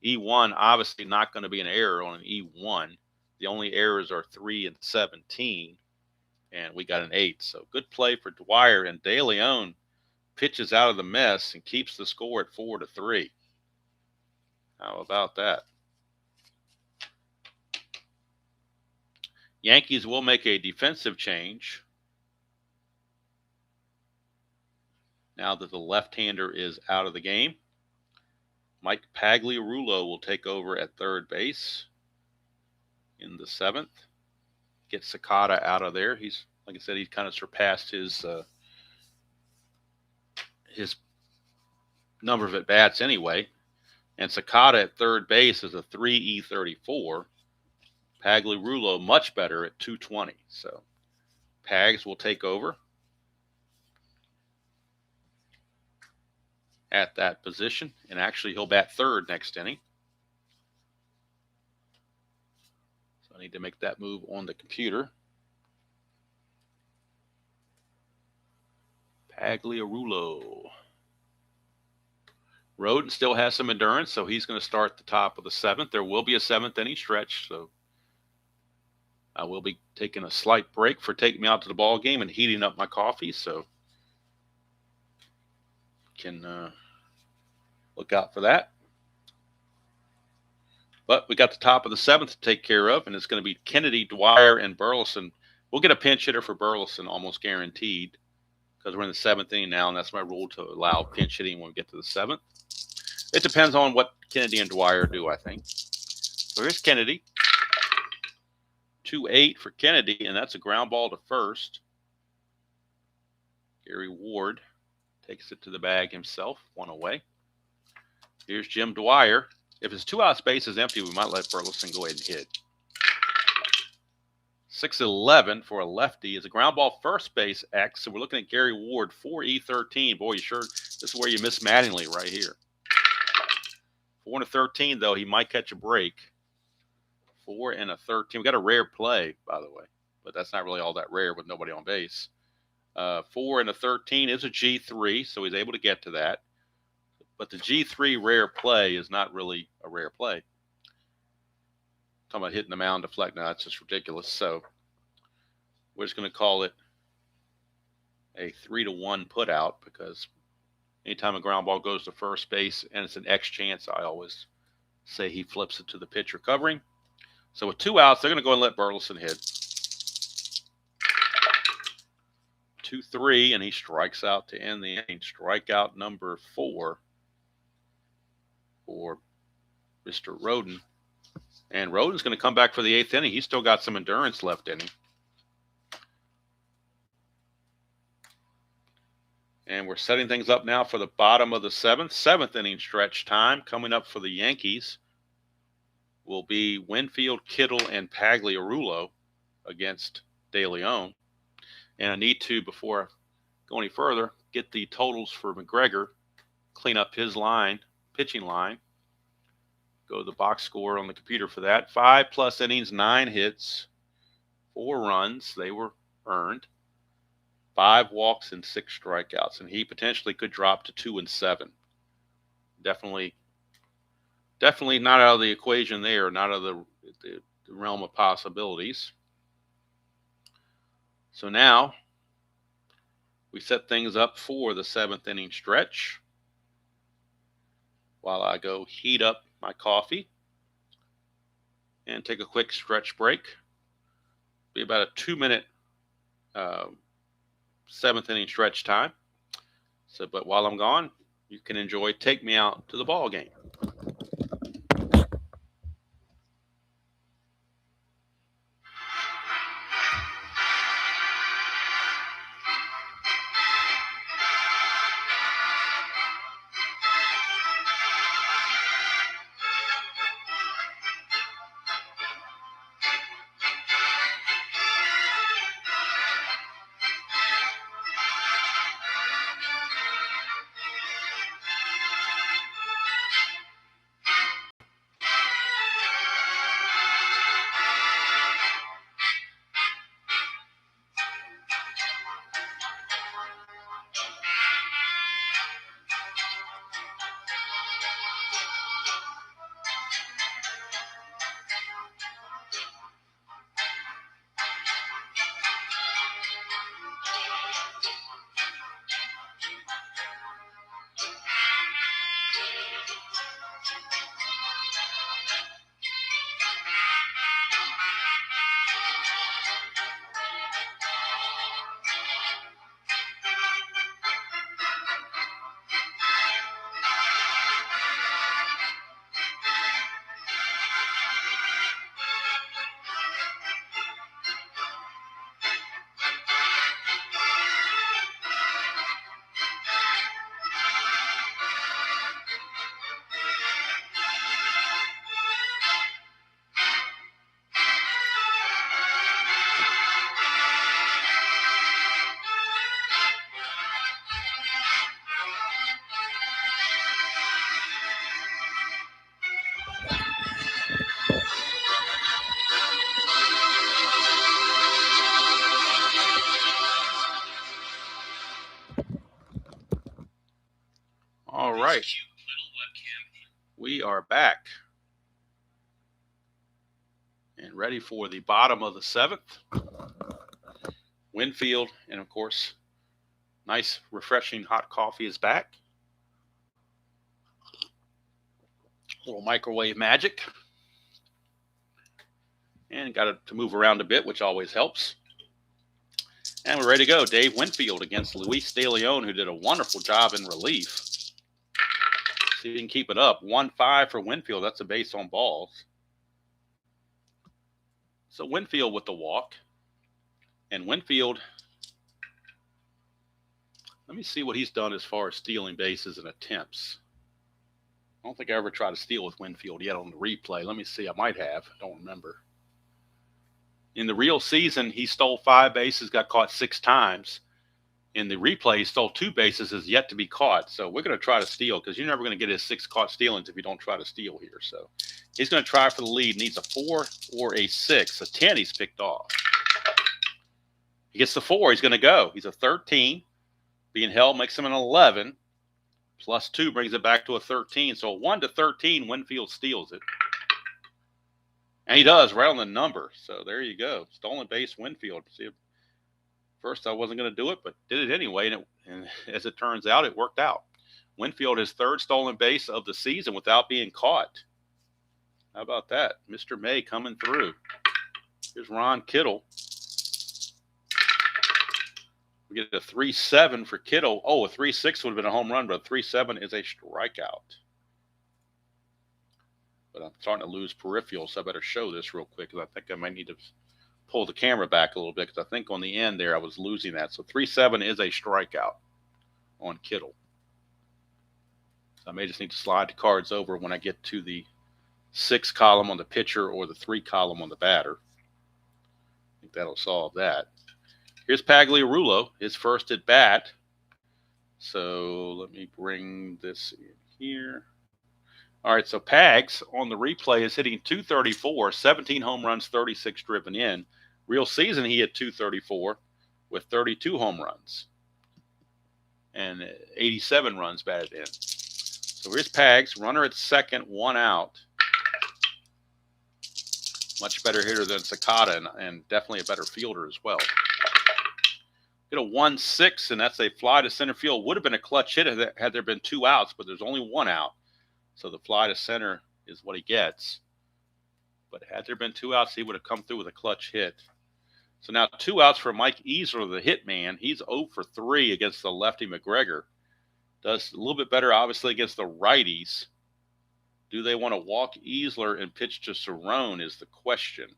E1, obviously not going to be an error on an E1. The only errors are 3 and 17. And we got an 8. So good play for Dwyer. And De Leon pitches out of the mess and keeps the score at 4-3. How about that? Yankees will make a defensive change now that the left-hander is out of the game. Mike Pagliarulo will take over at third base in the 7th. Get Sakata out of there. He's, like I said, he's kind of surpassed his number of at-bats anyway. And Sakata at third base is a 3.34. Pagliarulo much better at 2.20. So Pags will take over. at that position, and actually he'll bat third next inning. So I need to make that move on the computer. Pagliarulo. Rhoden still has some endurance, so he's going to start the top of the seventh. There will be a seventh inning stretch, so I will be taking a slight break for taking me out to the ball game and heating up my coffee, so can look out for that. But we got the top of the seventh to take care of, and it's going to be Kennedy, Dwyer, and Burleson. We'll get a pinch hitter for Burleson, almost guaranteed, because we're in the seventh inning now, and that's my rule to allow pinch hitting when we get to the seventh. It depends on what Kennedy and Dwyer do, I think. So here's Kennedy. 2-8 for Kennedy, and that's a ground ball to first. Gary Ward takes it to the bag himself, one away. Here's Jim Dwyer. If his 2-out space is empty, we might let Burleson go ahead and hit. 6-11 for a lefty is a ground ball first base X. So we're looking at Gary Ward, 4E13. Boy, you sure this is where you miss Mattingly right here. 4-13 though, he might catch a break. 4-13. We got a rare play, by the way, but that's not really all that rare with nobody on base. 4-13 is a G3, so he's able to get to that. But the G3 rare play is not really a rare play. Talking about hitting the mound deflect. Now, that's just ridiculous. So we're just going to call it a 3-1 put out, because anytime a ground ball goes to first base and it's an X chance, I always say he flips it to the pitcher covering. So with 2 outs, they're going to go and let Burleson hit. 2-3, and he strikes out to end the inning. Strikeout number 4 for Mr. Rhoden. And Rhoden's going to come back for the 8th inning. He's still got some endurance left in him. And we're setting things up now for the bottom of the 7th inning stretch time. Coming up for the Yankees will be Winfield, Kittle, and Pagliarulo against De Leon. And I need to, before I go any further, get the totals for McGregor, clean up his line, pitching line. Go to the box score on the computer for that. 5+ innings, 9 hits, 4 runs. They were earned. 5 walks and 6 strikeouts. And he potentially could drop to 2-7. Definitely not out of the equation there, not out of the realm of possibilities. So now we set things up for the 7th inning stretch while I go heat up my coffee and take a quick stretch break. Be about a 2-minute 7th inning stretch time. So, but while I'm gone, you can enjoy Take Me Out to the Ball Game. right. We are back and ready for the bottom of the 7th. Winfield, and of course, nice, refreshing hot coffee is back. A little microwave magic. And got it to move around a bit, which always helps. And we're ready to go. Dave Winfield against Luis De Leon, who did a wonderful job in relief. See if he can keep it up. 1-5 for Winfield. That's a base on balls. So Winfield with the walk. And Winfield, let me see what he's done as far as stealing bases and attempts. I don't think I ever tried to steal with Winfield yet on the replay. Let me see. I might have. I don't remember. In the real season, he stole 5 bases, got caught 6 times. In the replay, he stole 2 bases, is yet to be caught. So we're going to try to steal because you're never going to get his 6 caught stealings if you don't try to steal here. So he's going to try for the lead. Needs a 4 or a 6. A 10 he's picked off. He gets the 4. He's going to go. He's a 13. Being held makes him an 11. Plus 2 brings it back to a 13. So 1 to 13, Winfield steals it. And he does, right on the number. So there you go. Stolen base, Winfield. See, first I wasn't going to do it, but did it anyway. And as it turns out, it worked out. Winfield, his 3rd stolen base of the season without being caught. How about that? Mr. May coming through. Here's Ron Kittle. We get a 3-7 for Kittle. Oh, a 3-6 would have been a home run, but a 3-7 is a strikeout. But I'm starting to lose peripheral, so I better show this real quick because I think I might need to pull the camera back a little bit because I think on the end there I was losing that. So 3-7 is a strikeout on Kittle. So I may just need to slide the cards over when I get to the 6 column on the pitcher or the 3 column on the batter. I think that'll solve that. Here's Pagliarulo, his first at bat. So let me bring this in here. All right, so Pags on the replay is hitting 234, 17 home runs, 36 driven in. Real season, he hit 234 with 32 home runs and 87 runs batted in. So here's Pags, runner at second, 1 out. Much better hitter than Sakata and definitely a better fielder as well. Get a 1-6, and that's a fly to center field. Would have been a clutch hit had there been 2 outs, but there's only 1 out. So the fly to center is what he gets. But had there been 2 outs, he would have come through with a clutch hit. So now 2 outs for Mike Easler, the hit man. He's 0 for 3 against the lefty McGregor. Does a little bit better, obviously, against the righties. Do they want to walk Easler and pitch to Cerrone is the question.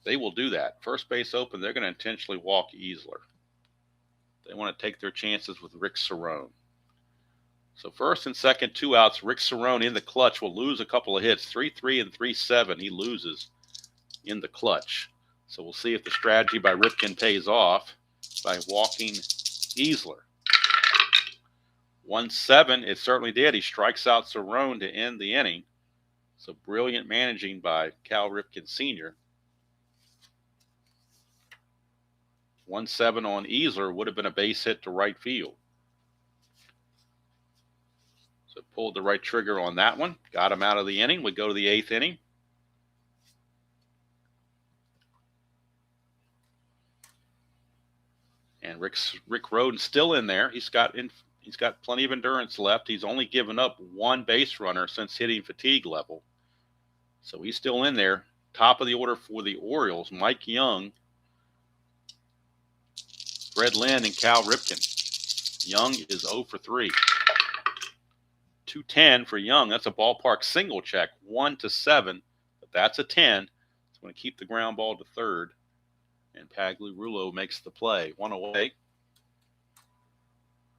They will do that. First base open, they're going to intentionally walk Easler. They want to take their chances with Rick Cerrone. So first and second, 2 outs. Rick Cerrone in the clutch will lose a couple of hits. 3-3 and 3-7. He loses in the clutch. So we'll see if the strategy by Ripken pays off by walking Easler. 1-7, it certainly did. He strikes out Cerrone to end the inning. So brilliant managing by Cal Ripken Sr. 1-7 on Easler would have been a base hit to right field. So pulled the right trigger on that one. Got him out of the inning. We go to the 8th inning. And Rick Rhoden still in there. He's got plenty of endurance left. He's only given up 1 base runner since hitting fatigue level. So he's still in there. Top of the order for the Orioles, Mike Young, Fred Lynn, and Cal Ripken. Young is 0 for 3. 2-10 for Young. That's a ballpark single check. 1-7, but that's a 10. It's going to keep the ground ball to third. And Pagliarulo makes the play. 1 away.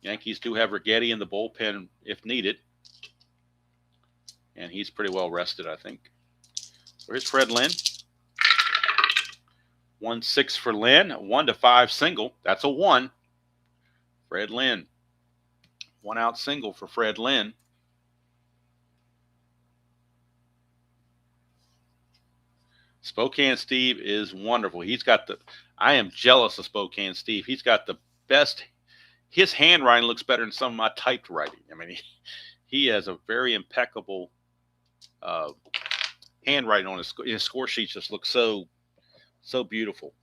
Yankees do have Righetti in the bullpen if needed. And he's pretty well rested, I think. So here's Fred Lynn. 1-6 for Lynn. 1-5 single. That's a 1. Fred Lynn. 1 out single for Fred Lynn. Spokane Steve is wonderful. I am jealous of Spokane Steve. He's got the best his handwriting looks better than some of my typed writing. I mean, he has a very impeccable handwriting on his score sheets. Just look so beautiful.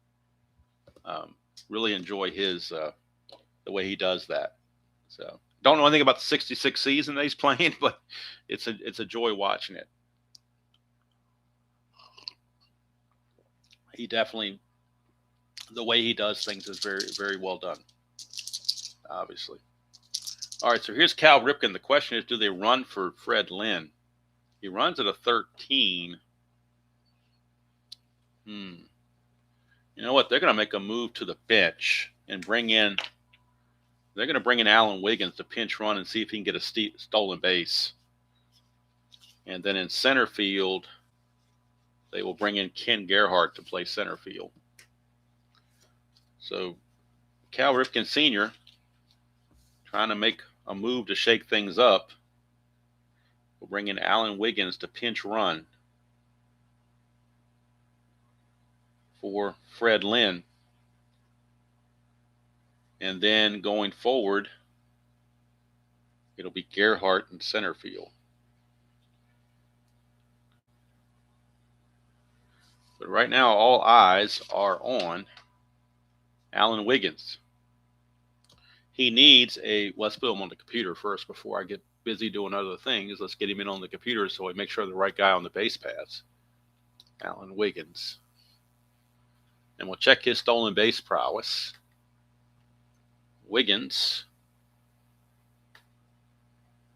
Really enjoy his the way he does that. So don't know anything about the '66 season that he's playing, but it's a joy watching it. He definitely, the way he does things is very, very well done. Obviously. All right, so here's Cal Ripken. The question is, do they run for Fred Lynn? He runs at a 13. You know what? They're going to make a move to the bench and they're going to bring in Alan Wiggins to pinch run and see if he can get a stolen base. And then in center field, they will bring in Ken Gerhardt to play center field. So Cal Ripken Sr. trying to make a move to shake things up. We'll bring in Alan Wiggins to pinch run for Fred Lynn. And then going forward, it'll be Gerhardt in center field. But right now, all eyes are on Alan Wiggins. He needs let's put him on the computer first before I get busy doing other things. Let's get him in on the computer so we make sure the right guy on the base paths. Alan Wiggins. And we'll check his stolen base prowess. Wiggins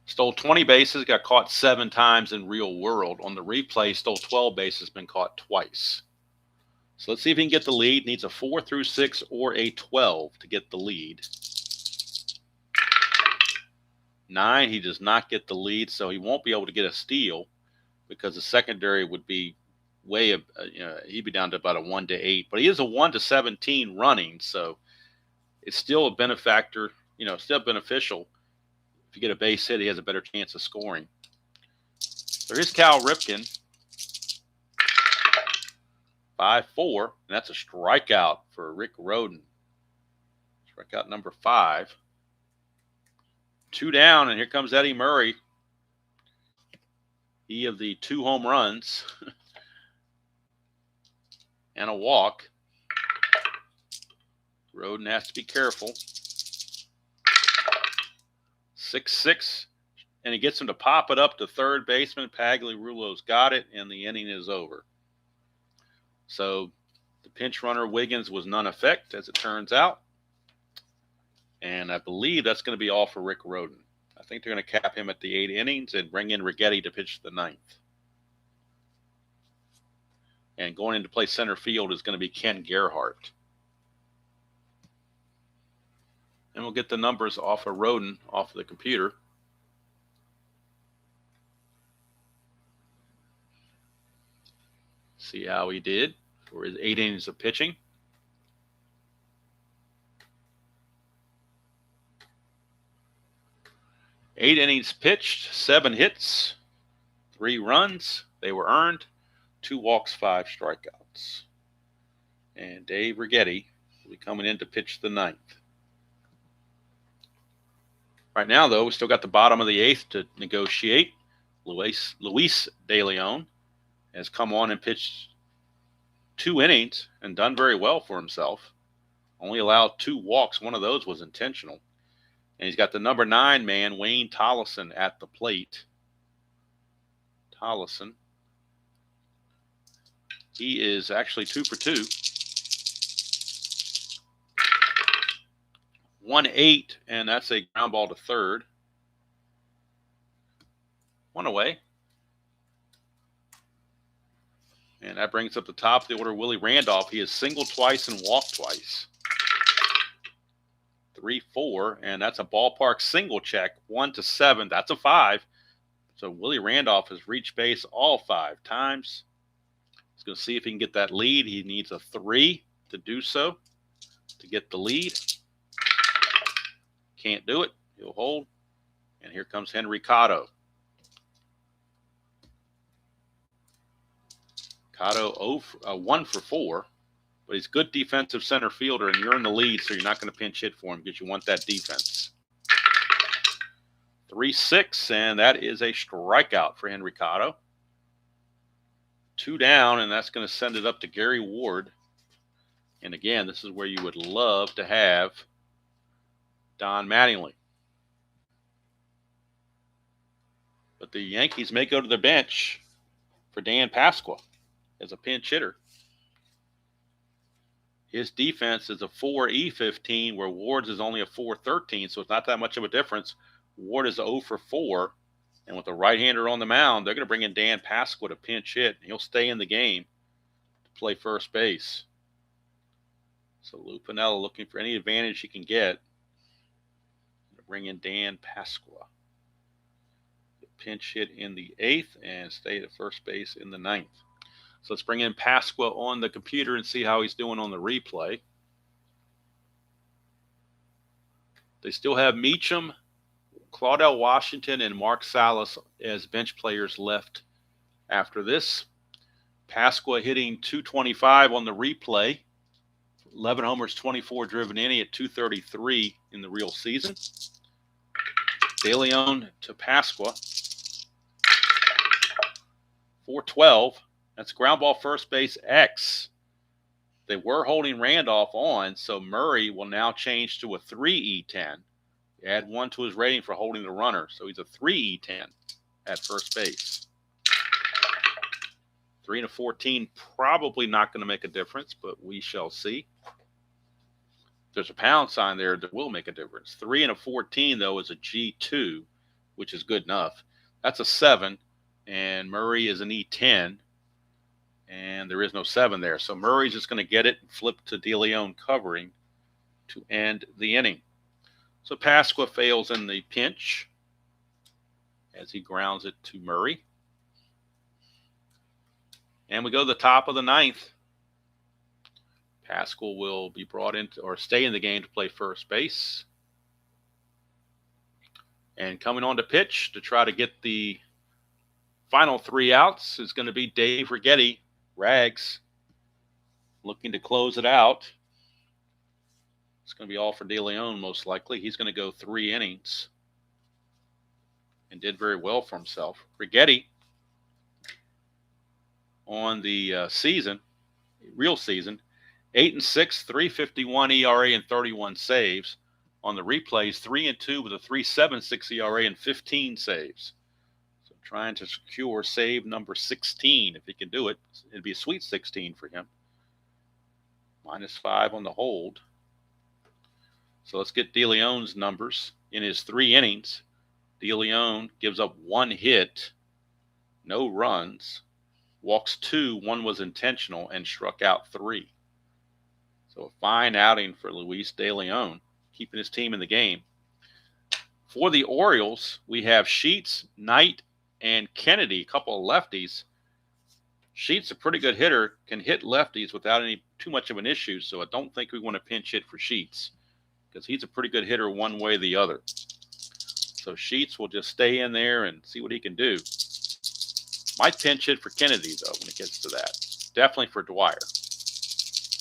stole 20 bases, got caught 7 times in real world. On the replay, stole 12 bases, been caught twice. So let's see if he can get the lead. Needs a 4 through 6 or a 12 to get the lead. 9, he does not get the lead, so he won't be able to get a steal because the secondary would be he'd be down to about a 1 to 8. But he is a 1 to 17 running, so it's still a benefactor, still beneficial. If you get a base hit, he has a better chance of scoring. So here's Cal Ripken. 5-4, and that's a strikeout for Rick Rhoden. Strikeout number 5. 2 down, and here comes Eddie Murray. He of the 2 home runs and a walk. Rhoden has to be careful. 6-6, and he gets him to pop it up to third baseman. Pagliarulo's got it, and the inning is over. So the pinch runner Wiggins was none effect, as it turns out. And I believe that's going to be all for Rick Rhoden. I think they're going to cap him at the 8 innings and bring in Righetti to pitch the 9th. And going into play center field is going to be Ken Gerhardt. And we'll get the numbers off of Rhoden off of the computer. See how he did for his 8 innings of pitching. Eight innings pitched, 7 hits, 3 runs. They were earned. 2 walks, 5 strikeouts. And Dave Righetti will be coming in to pitch the 9th. Right now, though, we still got the bottom of the 8th to negotiate. Luis De Leon has come on and pitched 2 innings and done very well for himself. Only allowed 2 walks. One of those was intentional. And he's got the number 9 man, Wayne Tollison, at the plate. Tollison. He is actually 2 for 2. 1-8, and that's a ground ball to third. 1 away. And that brings up the top of the order, Willie Randolph. He has singled twice and walked twice. 3-4, and that's a ballpark single check. 1 to 7, that's a 5. So Willie Randolph has reached base all 5 times. He's going to see if he can get that lead. He needs a 3 to do so, to get the lead. Can't do it. He'll hold. And here comes Henry Cotto. Cotto 1 for 4. But he's a good defensive center fielder, and you're in the lead, so you're not going to pinch hit for him because you want that defense. 3-6, and that is a strikeout for Henry Cotto. 2 down, and that's going to send it up to Gary Ward. And again, this is where you would love to have Don Mattingly. But the Yankees may go to the bench for Dan Pasqua as a pinch hitter. His defense is a 4.E15, where Ward's is only a 4.13, so it's not that much of a difference. Ward is 0 for 4, and with the right-hander on the mound, they're going to bring in Dan Pasqua to pinch hit, and he'll stay in the game to play first base. So Lou Piniella looking for any advantage he can get to bring in Dan Pasqua. Pinch hit in the 8th and stay at first base in the 9th. So let's bring in Pasqua on the computer and see how he's doing on the replay. They still have Meacham, Claudel Washington, and Mark Salas as bench players left after this. Pasqua hitting .225 on the replay. 11 homers, 24 driven in at .233 in the real season. De Leon to Pasqua. 412. That's ground ball first base X. They were holding Randolph on, so Murray will now change to a 3E10. Add 1 to his rating for holding the runner, so he's a 3E10 at first base. 3 and a 14, probably not going to make a difference, but we shall see. There's a pound sign there that will make a difference. 3 and a 14, though, is a G2, which is good enough. That's a 7, and Murray is an E10, and there is no 7 there. So Murray's just going to get it and flip to De Leon covering to end the inning. So Pasqua fails in the pinch as he grounds it to Murray. And we go to the top of the 9th. Pasqua will be brought in or stay in the game to play first base. And coming on to pitch to try to get the final 3 outs is going to be Dave Righetti, Rags, looking to close it out. It's going to be all for De Leon, most likely. He's going to go 3 innings and did very well for himself. Righetti on the season, real season, 8-6, 3.51 ERA and 31 saves. On the replays, 3-2 with a 3.76 ERA and 15 saves. So trying to secure save number 16. If he can do it, it'd be a sweet 16 for him. -5 on the hold. So let's get De Leon's numbers. In his 3 innings, De Leon gives up 1 hit, no runs, walks 2, 1 was intentional, and struck out 3. So a fine outing for Luis De Leon, keeping his team in the game. For the Orioles, we have Sheets, Knight, and Kennedy, a couple of lefties. Sheets, a pretty good hitter, can hit lefties without too much of an issue, so I don't think we want to pinch hit for Sheets because he's a pretty good hitter one way or the other. So Sheets will just stay in there and see what he can do. Might pinch hit for Kennedy, though, when it gets to that. Definitely for Dwyer.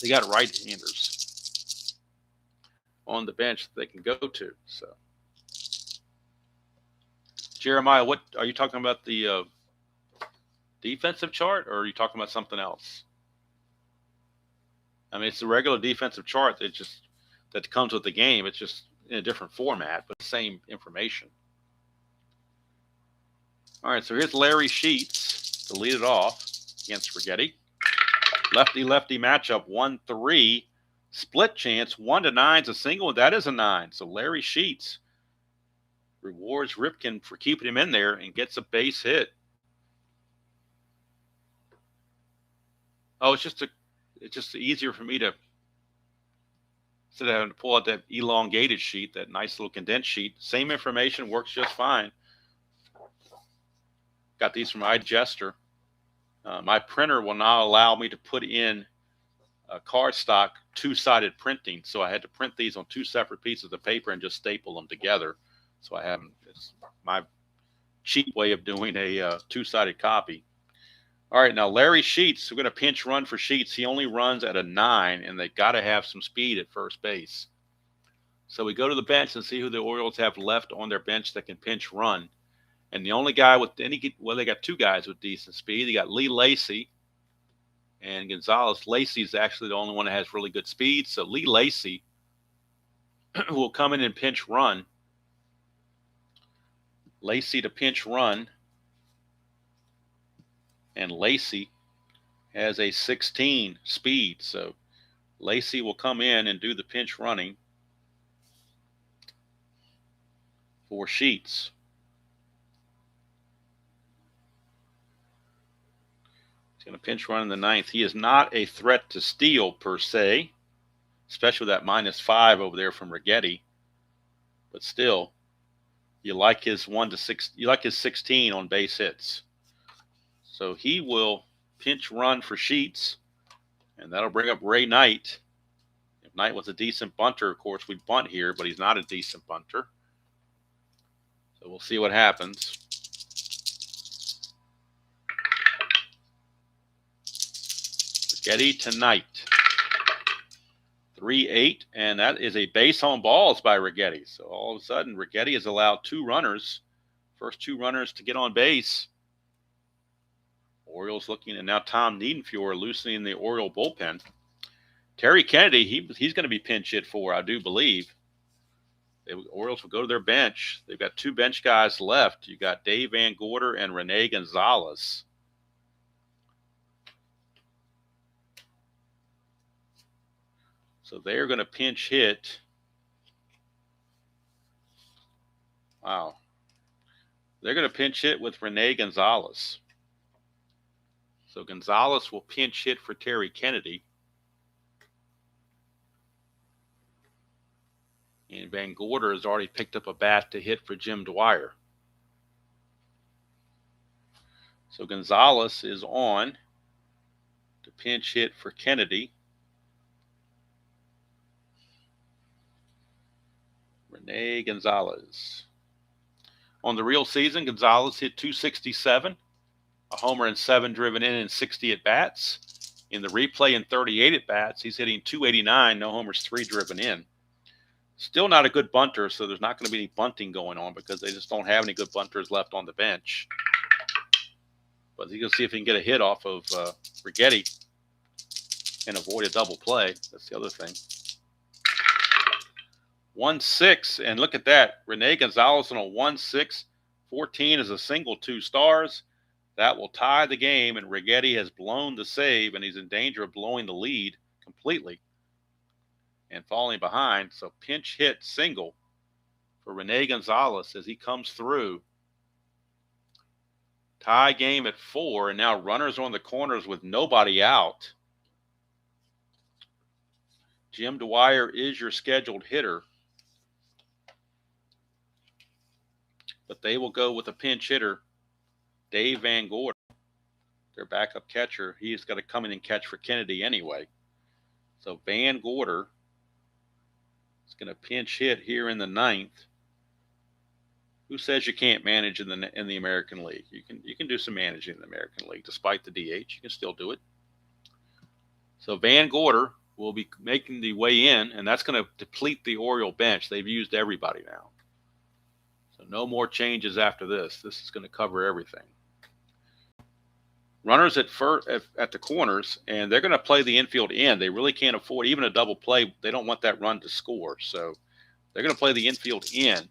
They got right-handers on the bench that they can go to. So, Jeremiah, what are you talking about, the defensive chart, or are you talking about something else? I mean, it's the regular defensive chart that comes with the game. It's just in a different format, but the same information. All right, so here's Larry Sheets to lead it off against Righetti. Lefty-lefty matchup, 1-3. Split chance, 1-9 is a single, and that is a 9. So Larry Sheets rewards Ripken for keeping him in there and gets a base hit. Oh, it's just easier for me to instead of having to pull out that elongated sheet, that nice little condensed sheet. Same information, works just fine. Got these from iGester. My printer will not allow me to put in cardstock 2-sided printing, so I had to print these on 2 separate pieces of paper and just staple them together. So it's my cheap way of doing a 2-sided copy. All right, now Larry Sheets, we're going to pinch run for Sheets. He only runs at a 9, and they got to have some speed at first base. So we go to the bench and see who the Orioles have left on their bench that can pinch run. And the only guy with any, well, they got 2 guys with decent speed. They got Lee Lacy and Gonzalez. Lacy's actually the only one that has really good speed. So Lee Lacy will come in and pinch run. Lacy to pinch run. And Lacy has a 16 speed. So Lacy will come in and do the pinch running for Sheets. He's going to pinch run in the 9th. He is not a threat to steal per se, especially with that -5 over there from Righetti. But still, you like his 1 to 6. You like his 16 on base hits. So he will pinch run for Sheets, and that'll bring up Ray Knight. If Knight was a decent bunter, of course, we'd bunt here, but he's not a decent bunter. So we'll see what happens. Righetti to Knight. 3-8, and that is a base on balls by Righetti. So all of a sudden, Righetti has allowed 2 runners, first 2 runners to get on base. Orioles looking, and now Tom Niedenfuhr loosening the Oriole bullpen. Terry Kennedy, he's going to be pinch hit for, I do believe. The Orioles will go to their bench. They've got 2 bench guys left. You got Dave Van Gorder and Rene Gonzalez. So they're going to pinch hit. Wow. They're going to pinch hit with Rene Gonzalez. So Gonzalez will pinch hit for Terry Kennedy. And Van Gorder has already picked up a bat to hit for Jim Dwyer. So Gonzalez is on to pinch hit for Kennedy. Rene Gonzalez. On the real season, Gonzalez hit .267, a homer and 7 driven in 60 at-bats. In the replay in 38 at-bats, he's hitting .289, no homers, 3 driven in. Still not a good bunter, so there's not going to be any bunting going on because they just don't have any good bunters left on the bench. But you can see if he can get a hit off of Righetti and avoid a double play. That's the other thing. 1-6, and look at that. Rene Gonzalez on a 1-6. 14 is a single, 2 stars. That will tie the game, and Righetti has blown the save, and he's in danger of blowing the lead completely and falling behind. So pinch hit single for Rene Gonzalez as he comes through. Tie game at 4, and now runners on the corners with nobody out. Jim Dwyer is your scheduled hitter. But they will go with a pinch hitter, Dave Van Gorder, their backup catcher. He's got to come in and catch for Kennedy anyway. So Van Gorder is going to pinch hit here in the 9th. Who says you can't manage in the American League? You can do some managing in the American League despite the DH. You can still do it. So Van Gorder will be making the way in, and that's going to deplete the Oriole bench. They've used everybody now. So no more changes after this. This is going to cover everything. Runners at the corners, and they're going to play the infield in. They really can't afford even a double play. They don't want that run to score. So they're going to play the infield in.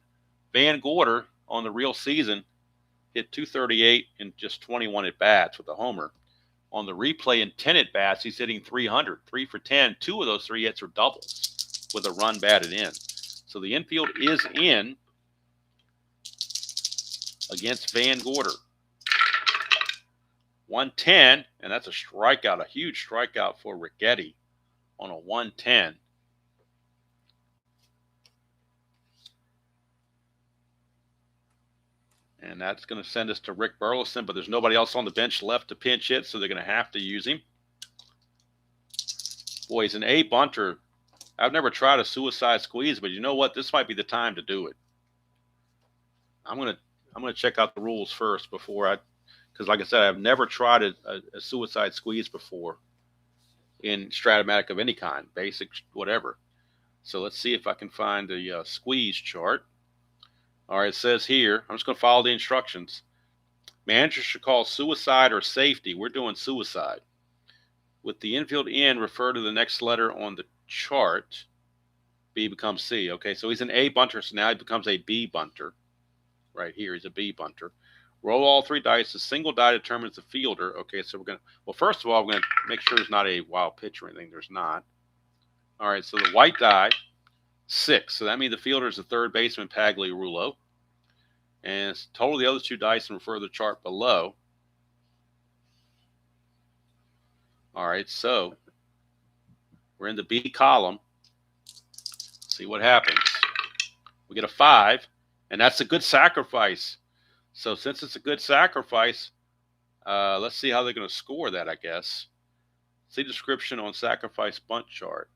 Van Gorder on the real season hit .238 in just 21 at-bats with a homer. On the replay in 10 at-bats, he's hitting .300, 3 for 10. 2 of those 3 hits are doubles with a run batted in. So the infield is in against Van Gorder. 110, and that's a strikeout, a huge strikeout for Righetti on a 110. And that's going to send us to Rick Burleson, but there's nobody else on the bench left to pinch hit, so they're going to have to use him. Boy, he's an A bunter. I've never tried a suicide squeeze, but you know what? This might be the time to do it. I'm going to check out the rules first before I because like I said, I've never tried a suicide squeeze before in Strat-O-Matic of any kind, basic, whatever. So let's see if I can find the squeeze chart. All right, it says here, I'm just going to follow the instructions. Manager should call suicide or safety. We're doing suicide. With the infield in, refer to the next letter on the chart. B becomes C. Okay, so he's an A bunter, so now he becomes a B bunter. Right here, he's a B bunter. Roll all 3 dice. A single die determines the fielder. Okay, so we're going to, well, first of all, we're going to make sure there's not a wild pitch or anything. There's not. All right, so the white die, 6. So that means the fielder is the third baseman, Pagliarulo. And total the other 2 dice and refer to the chart below. All right, so we're in the B column. See what happens. We get a 5, and that's a good sacrifice. So since it's a good sacrifice, let's see how they're going to score that, I guess. See description on sacrifice bunt chart.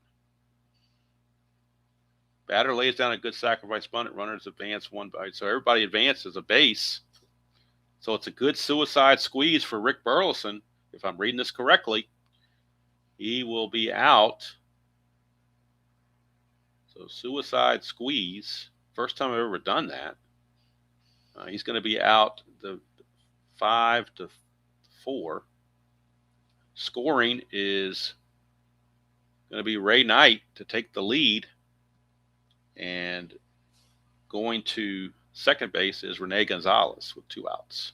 Batter lays down a good sacrifice bunt. Runners advance 1 by. So everybody advances a base. So it's a good suicide squeeze for Rick Burleson. If I'm reading this correctly, he will be out. So suicide squeeze. First time I've ever done that. He's going to be out the 5-4. Scoring is going to be Ray Knight to take the lead. And going to second base is Rene Gonzalez with 2 outs.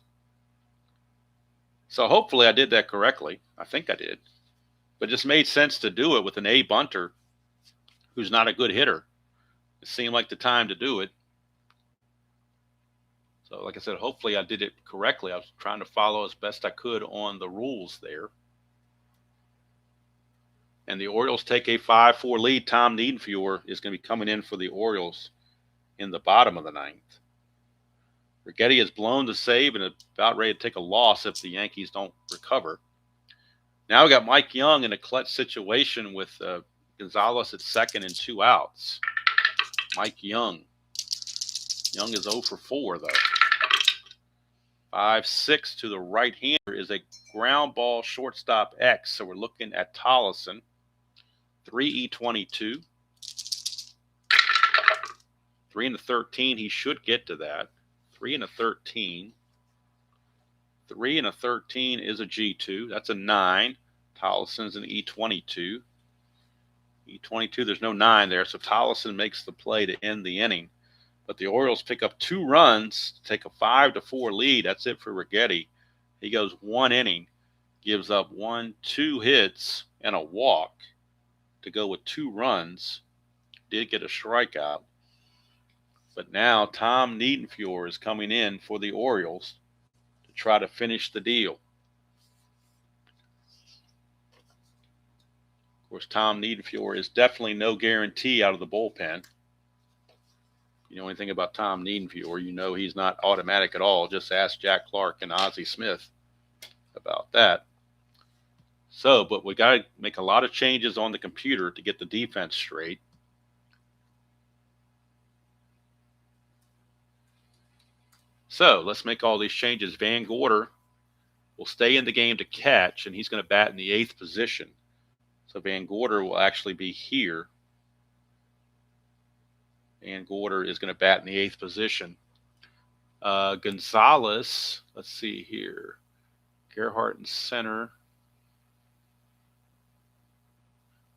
So hopefully I did that correctly. I think I did. But it just made sense to do it with an A bunter who's not a good hitter. It seemed like the time to do it. So like I said, hopefully I did it correctly. I was trying to follow as best I could on the rules there. And the Orioles take a 5-4 lead. Tom Niedenfuer is going to be coming in for the Orioles in the bottom of the 9th. Rigetti has blown the save and about ready to take a loss if the Yankees don't recover. Now we got Mike Young in a clutch situation with Gonzalez at second and 2 outs. Mike Young. Young is 0 for 4, though. 5-6 to the right-hander is a ground ball shortstop X. So we're looking at Tollison. 3E22. 3 and a 13. He should get to that. 3 and a 13. 3 and a 13 is a G2. That's a 9. Tollison's an E22. E22, there's no 9 there. So Tollison makes the play to end the inning. But the Orioles pick up 2 runs to take a 5-4 lead. That's it for Rigetti. He goes 1 inning, gives up 2 hits and a walk to go with 2 runs. Did get a strikeout. But now Tom Niedenfuer is coming in for the Orioles to try to finish the deal. Of course, Tom Niedenfuer is definitely no guarantee out of the bullpen. You know anything about Tom Niedenfuer, you know he's not automatic at all. Just ask Jack Clark and Ozzie Smith about that. So, but we got to make a lot of changes on the computer to get the defense straight. So let's make all these changes. Van Gorder will stay in the game to catch, and he's going to bat in the 8th position. So Van Gorder will actually be here. Van Gorder is going to bat in the 8th position. Gonzalez, let's see here. Gerhardt in center.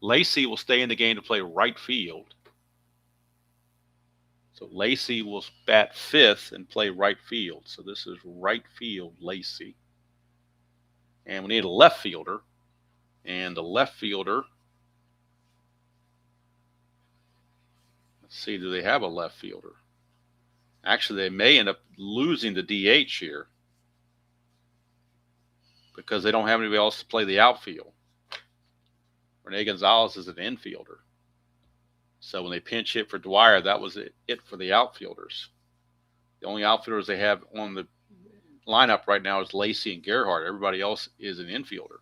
Lacey will stay in the game to play right field. So Lacey will bat 5th and play right field. So this is right field Lacey. And we need a left fielder. And the left fielder, let's see, do they have a left fielder? Actually, they may end up losing the DH here because they don't have anybody else to play the outfield. Rene Gonzalez is an infielder. So when they pinch hit for Dwyer, that was it for the outfielders. The only outfielders they have on the lineup right now is Lacey and Gerhardt. Everybody else is an infielder.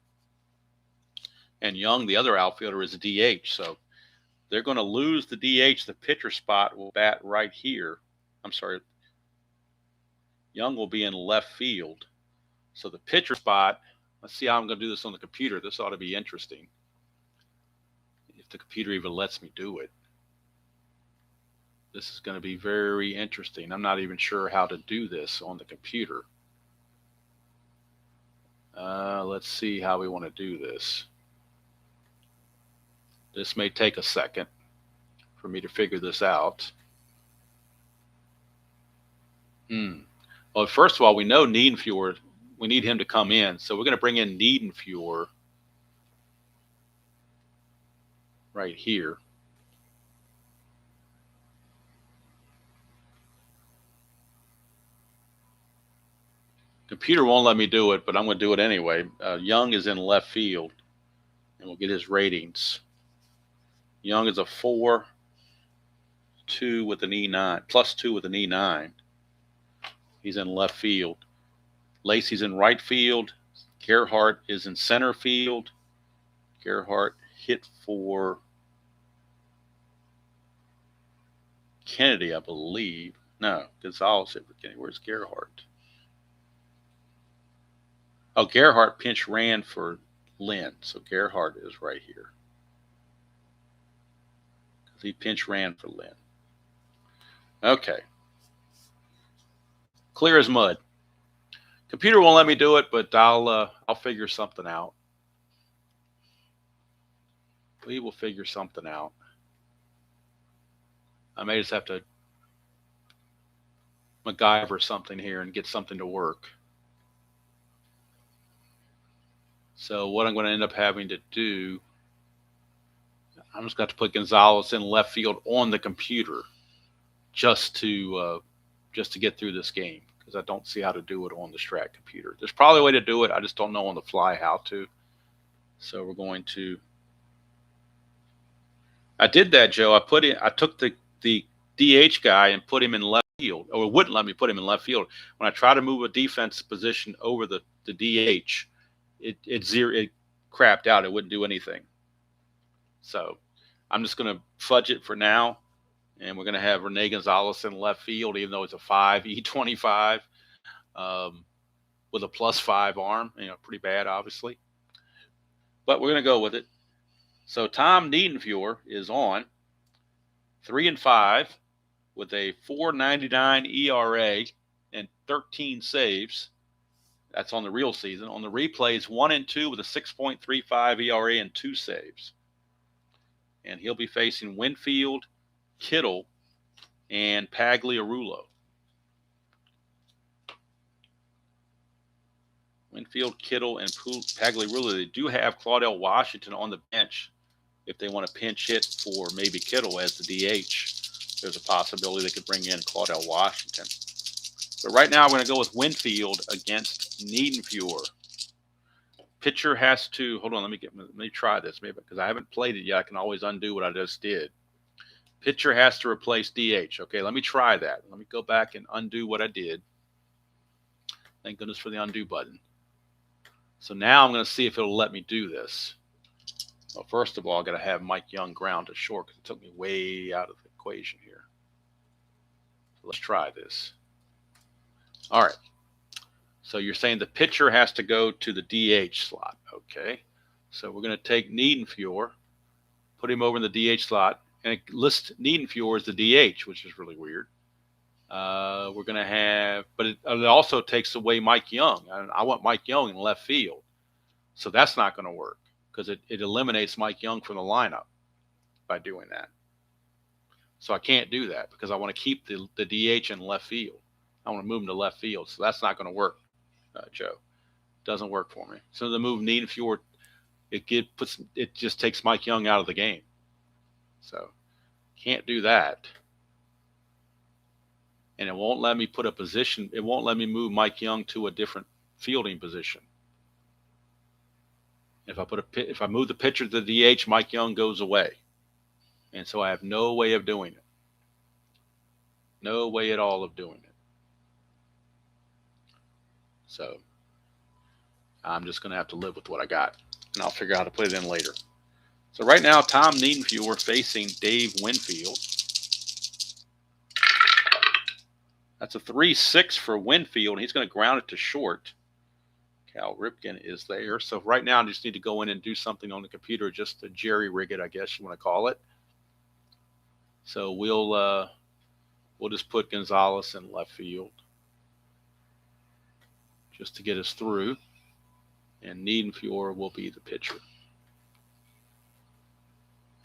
And Young, the other outfielder, is a DH. So they're going to lose the DH. The pitcher spot will bat right here. I'm sorry. Young will be in left field. So the pitcher spot, let's see how I'm going to do this on the computer. This ought to be interesting. If the computer even lets me do it. This is going to be very interesting. I'm not even sure how to do this on the computer. Let's see how we want to do this. This may take a second for me to figure this out. Well, first of all, we know Niedenfuhr, we need him to come in. So we're going to bring in Niedenfuhr right here. Computer won't let me do it, but I'm going to do it anyway. Young is in left field, and we'll get his ratings. Young is a 4.2 with an E9, +2 with an E9. He's in left field. Lacey's in right field. Gerhardt is in center field. Gerhardt hit for Kennedy, I believe. No, Gonzalez hit for Kennedy. Where's Gerhardt? Oh, Gerhardt pinch ran for Lynn. So Gerhardt is right here. He pinch ran for Lynn. Okay. Clear as mud. Computer won't let me do it, but I'll figure something out. We will figure something out. I may just have to MacGyver something here and get something to work. So what I'm going to end up having to do, I'm just going to have to put Gonzalez in left field on the computer just to get through this game, because I don't see how to do it on the Strat computer. There's probably a way to do it. I just don't know on the fly how to. So we're going to. I did that, Joe. I took the DH guy and put him in left field, or it wouldn't let me put him in left field. When I try to move a defense position over the DH, it crapped out. It wouldn't do anything. So I'm just going to fudge it for now, and we're going to have Rene Gonzalez in left field, even though it's a 5 E25 with a +5 arm. Pretty bad, obviously, but we're going to go with it. So Tom Niedenfuhr is on 3-5 with a 4.99 ERA and 13 saves. That's on the real season. On the replays, 1-2 with a 6.35 ERA and 2 saves. And he'll be facing Winfield, Kittle, and Pagliarulo. Winfield, Kittle, and Pagliarulo. They do have Claudell Washington on the bench if they want to pinch hit for maybe Kittle as the DH. There's a possibility they could bring in Claudell Washington. But right now, we're going to go with Winfield against Niedenfuhr. Pitcher has to, hold on, let me try this, maybe, because I haven't played it yet. I can always undo what I just did. Pitcher has to replace DH. Okay, let me try that. Let me go back and undo what I did. Thank goodness for the undo button. So now I'm going to see if it'll let me do this. Well, first of all, I've got to have Mike Young ground to short, because it took me way out of the equation here. So let's try this. All right. So you're saying the pitcher has to go to the DH slot. Okay. So we're going to take Niedenfuhr, put him over in the DH slot, and it lists Niedenfuhr as the DH, which is really weird. We're going to have, but it also takes away Mike Young. I want Mike Young in left field. So that's not going to work, because it eliminates Mike Young from the lineup by doing that. So I can't do that, because I want to keep the DH in left field. I want to move him to left field. So that's not going to work, Joe. Doesn't work for me. So the move Niedenfuhr, it just takes Mike Young out of the game. So can't do that. And it won't let me put a position. It won't let me move Mike Young to a different fielding position. If I move the pitcher to the DH, Mike Young goes away. And so I have no way of doing it. No way at all of doing it. So I'm just going to have to live with what I got, and I'll figure out how to put it in later. So right now, Tom Niedenfuhr facing Dave Winfield. That's a 3-6 for Winfield. He's going to ground it to short. Cal Ripken is there. So right now I just need to go in and do something on the computer just to jerry rig it, I guess you want to call it. So we'll just put Gonzalez in left field just to get us through. And Niedenfuhr will be the pitcher.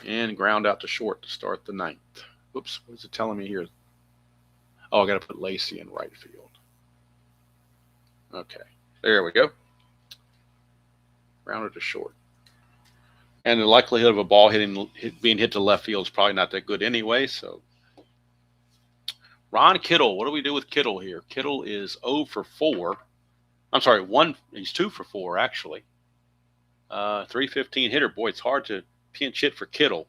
And ground out to short to start the ninth. Whoops, what is it telling me here? Oh, I got to put Lacey in right field. Okay, there we go. Grounded to short. And the likelihood of a ball being hit to left field is probably not that good anyway. So, Ron Kittle, what do we do with Kittle here? Kittle is 0 for 4. I'm sorry, he's 2 for 4 actually. 315 hitter. Boy, it's hard to pinch hit for Kittle,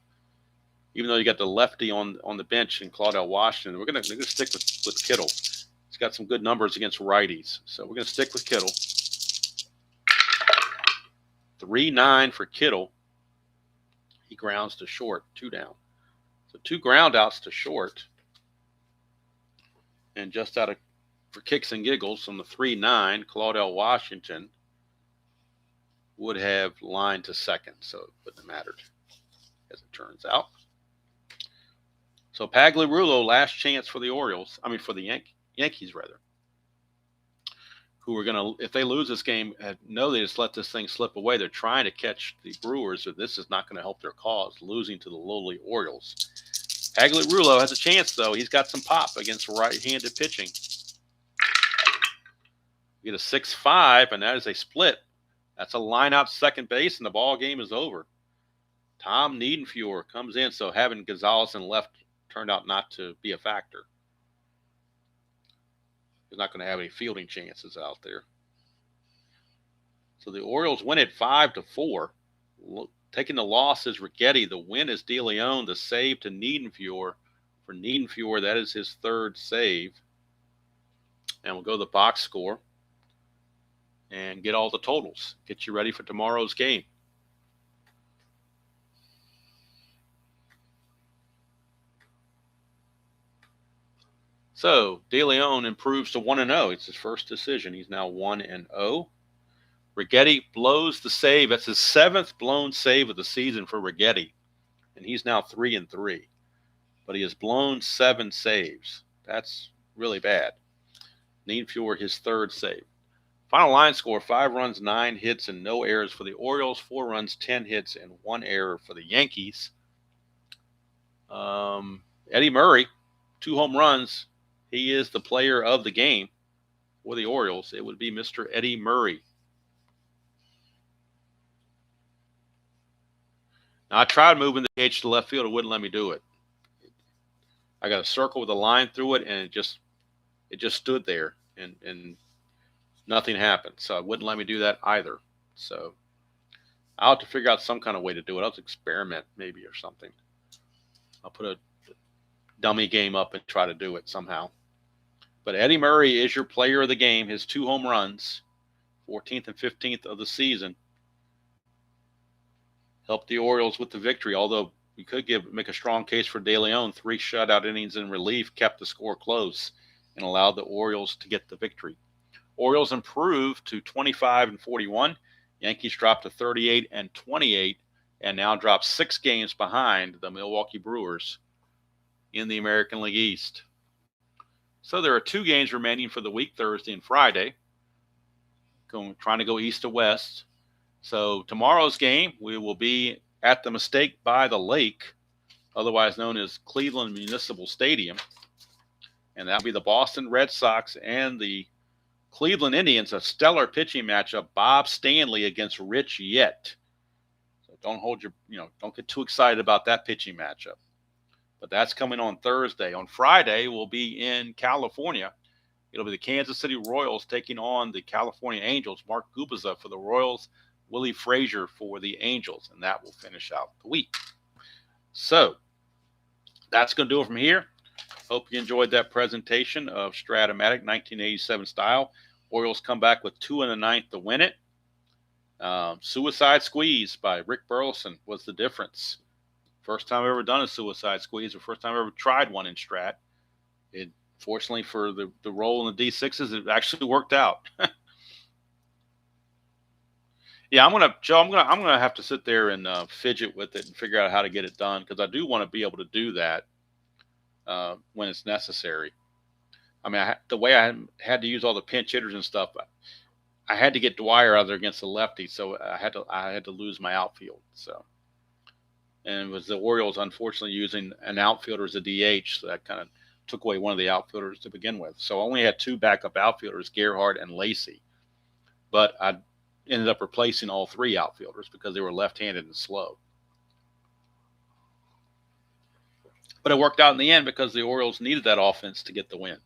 even though you got the lefty on the bench in Claudell Washington. We're gonna stick with Kittle. He's got some good numbers against righties, so we're gonna stick with Kittle. 3-9 for Kittle. He grounds to short, 2 down. So 2 ground outs to short. And just for kicks and giggles, on the 3-9, Claudell Washington would have lined to second, so it wouldn't have mattered, as it turns out. So Pagliarulo, last chance for the for the Yankees, who are going to, if they lose this game, know they just let this thing slip away. They're trying to catch the Brewers, so this is not going to help their cause, losing to the lowly Orioles. Pagliarulo has a chance, though. He's got some pop against right-handed pitching. You get a 6-5, and that is a split. That's a line out second base, and the ball game is over. Tom Niedenfuhr comes in, so having Gonzalez in left turned out not to be a factor. He's not going to have any fielding chances out there. So the Orioles win it 5-4. Taking the loss is Righetti. The win is DeLeon. The save to Niedenfuhr. For Niedenfuhr, that is his 3rd save. And we'll go to the box score and get all the totals. Get you ready for tomorrow's game. So DeLeon improves to 1-0. It's his first decision. He's now 1-0. Righetti blows the save. That's his 7th blown save of the season for Righetti. And he's now 3-3. But he has blown 7 saves. That's really bad. Niedenfuhr, his 3rd save. Final line score, 5 runs, 9 hits, and no errors for the Orioles. 4 runs, 10 hits, and 1 error for the Yankees. Eddie Murray, 2 home runs. He is the player of the game for the Orioles. It would be Mr. Eddie Murray. Now, I tried moving the cage to left field. It wouldn't let me do it. I got a circle with a line through it, and it just stood there, and nothing happened. So it wouldn't let me do that either. So I'll have to figure out some kind of way to do it. I'll have to experiment maybe or something. I'll put a dummy game up and try to do it somehow. But Eddie Murray is your player of the game. His 2 home runs, 14th and 15th of the season, helped the Orioles with the victory. Although we could make a strong case for DeLeon. 3 shutout innings in relief kept the score close and allowed the Orioles to get the victory. Orioles improved to 25-41. Yankees dropped to 38-28 and now drop 6 games behind the Milwaukee Brewers in the American League East. So there are 2 games remaining for the week, Thursday and Friday. Trying to go east to west. So tomorrow's game, we will be at the Mistake by the Lake, otherwise known as Cleveland Municipal Stadium. And that'll be the Boston Red Sox and the Cleveland Indians, a stellar pitching matchup. Bob Stanley against Rich Yett. So don't get too excited about that pitching matchup. But that's coming on Thursday. On Friday, we'll be in California. It'll be the Kansas City Royals taking on the California Angels. Mark Gubicza for the Royals, Willie Frazier for the Angels, and that will finish out the week. So that's going to do it from here. Hope you enjoyed that presentation of Strat-O-Matic 1987 style. Orioles come back with 2 in the 9th to win it. Suicide Squeeze by Rick Burleson was the difference. First time I've ever done a suicide squeeze, or first time I ever tried one in Strat. It, fortunately for the roll in the D6s, it actually worked out. Yeah, Joe. I'm gonna have to sit there and fidget with it and figure out how to get it done because I do want to be able to do that when it's necessary. I mean, the way I had to use all the pinch hitters and stuff, I had to get Dwyer out there against the lefty, so I had to lose my outfield. So, and it was the Orioles unfortunately using an outfielder as a DH, so that kind of took away one of the outfielders to begin with. So I only had two backup outfielders, Gerhardt and Lacey, but I ended up replacing all three outfielders because they were left-handed and slow. But it worked out in the end because the Orioles needed that offense to get the win.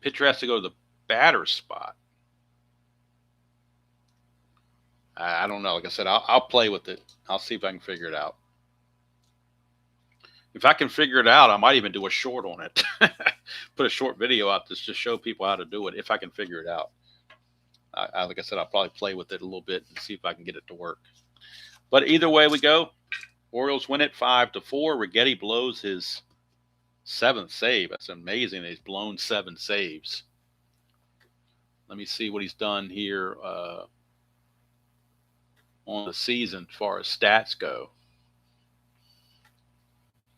Pitcher has to go to the batter's spot. I don't know. Like I said, I'll play with it. I'll see if I can figure it out. If I can figure it out, I might even do a short on it. Put a short video out just to show people how to do it if I can figure it out. Like I said, I'll probably play with it a little bit and see if I can get it to work. But either way we go, Orioles win it 5-4. Righetti blows his 7th save. That's amazing. He's blown 7 saves. Let me see what he's done here on the season as far as stats go.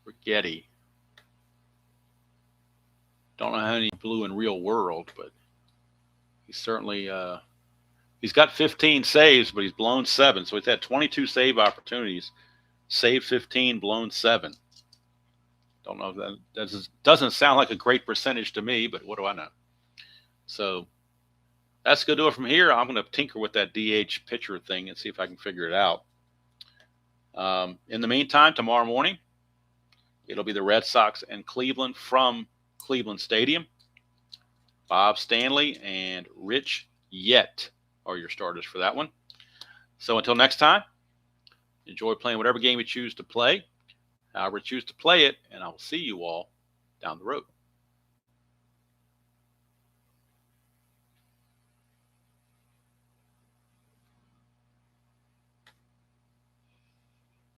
Righetti. Don't know how many he blew in real world, but he's certainly he's got 15 saves, but he's blown 7. So he's had 22 save opportunities, saved 15, blown 7. Don't know if that doesn't sound like a great percentage to me, but what do I know? So that's going to do it from here. I'm going to tinker with that DH pitcher thing and see if I can figure it out. In the meantime, tomorrow morning, it'll be the Red Sox and Cleveland from Cleveland Stadium. Bob Stanley and Rich Yett are your starters for that one. So until next time, enjoy playing whatever game you choose to play, however you choose to play it, and I will see you all down the road.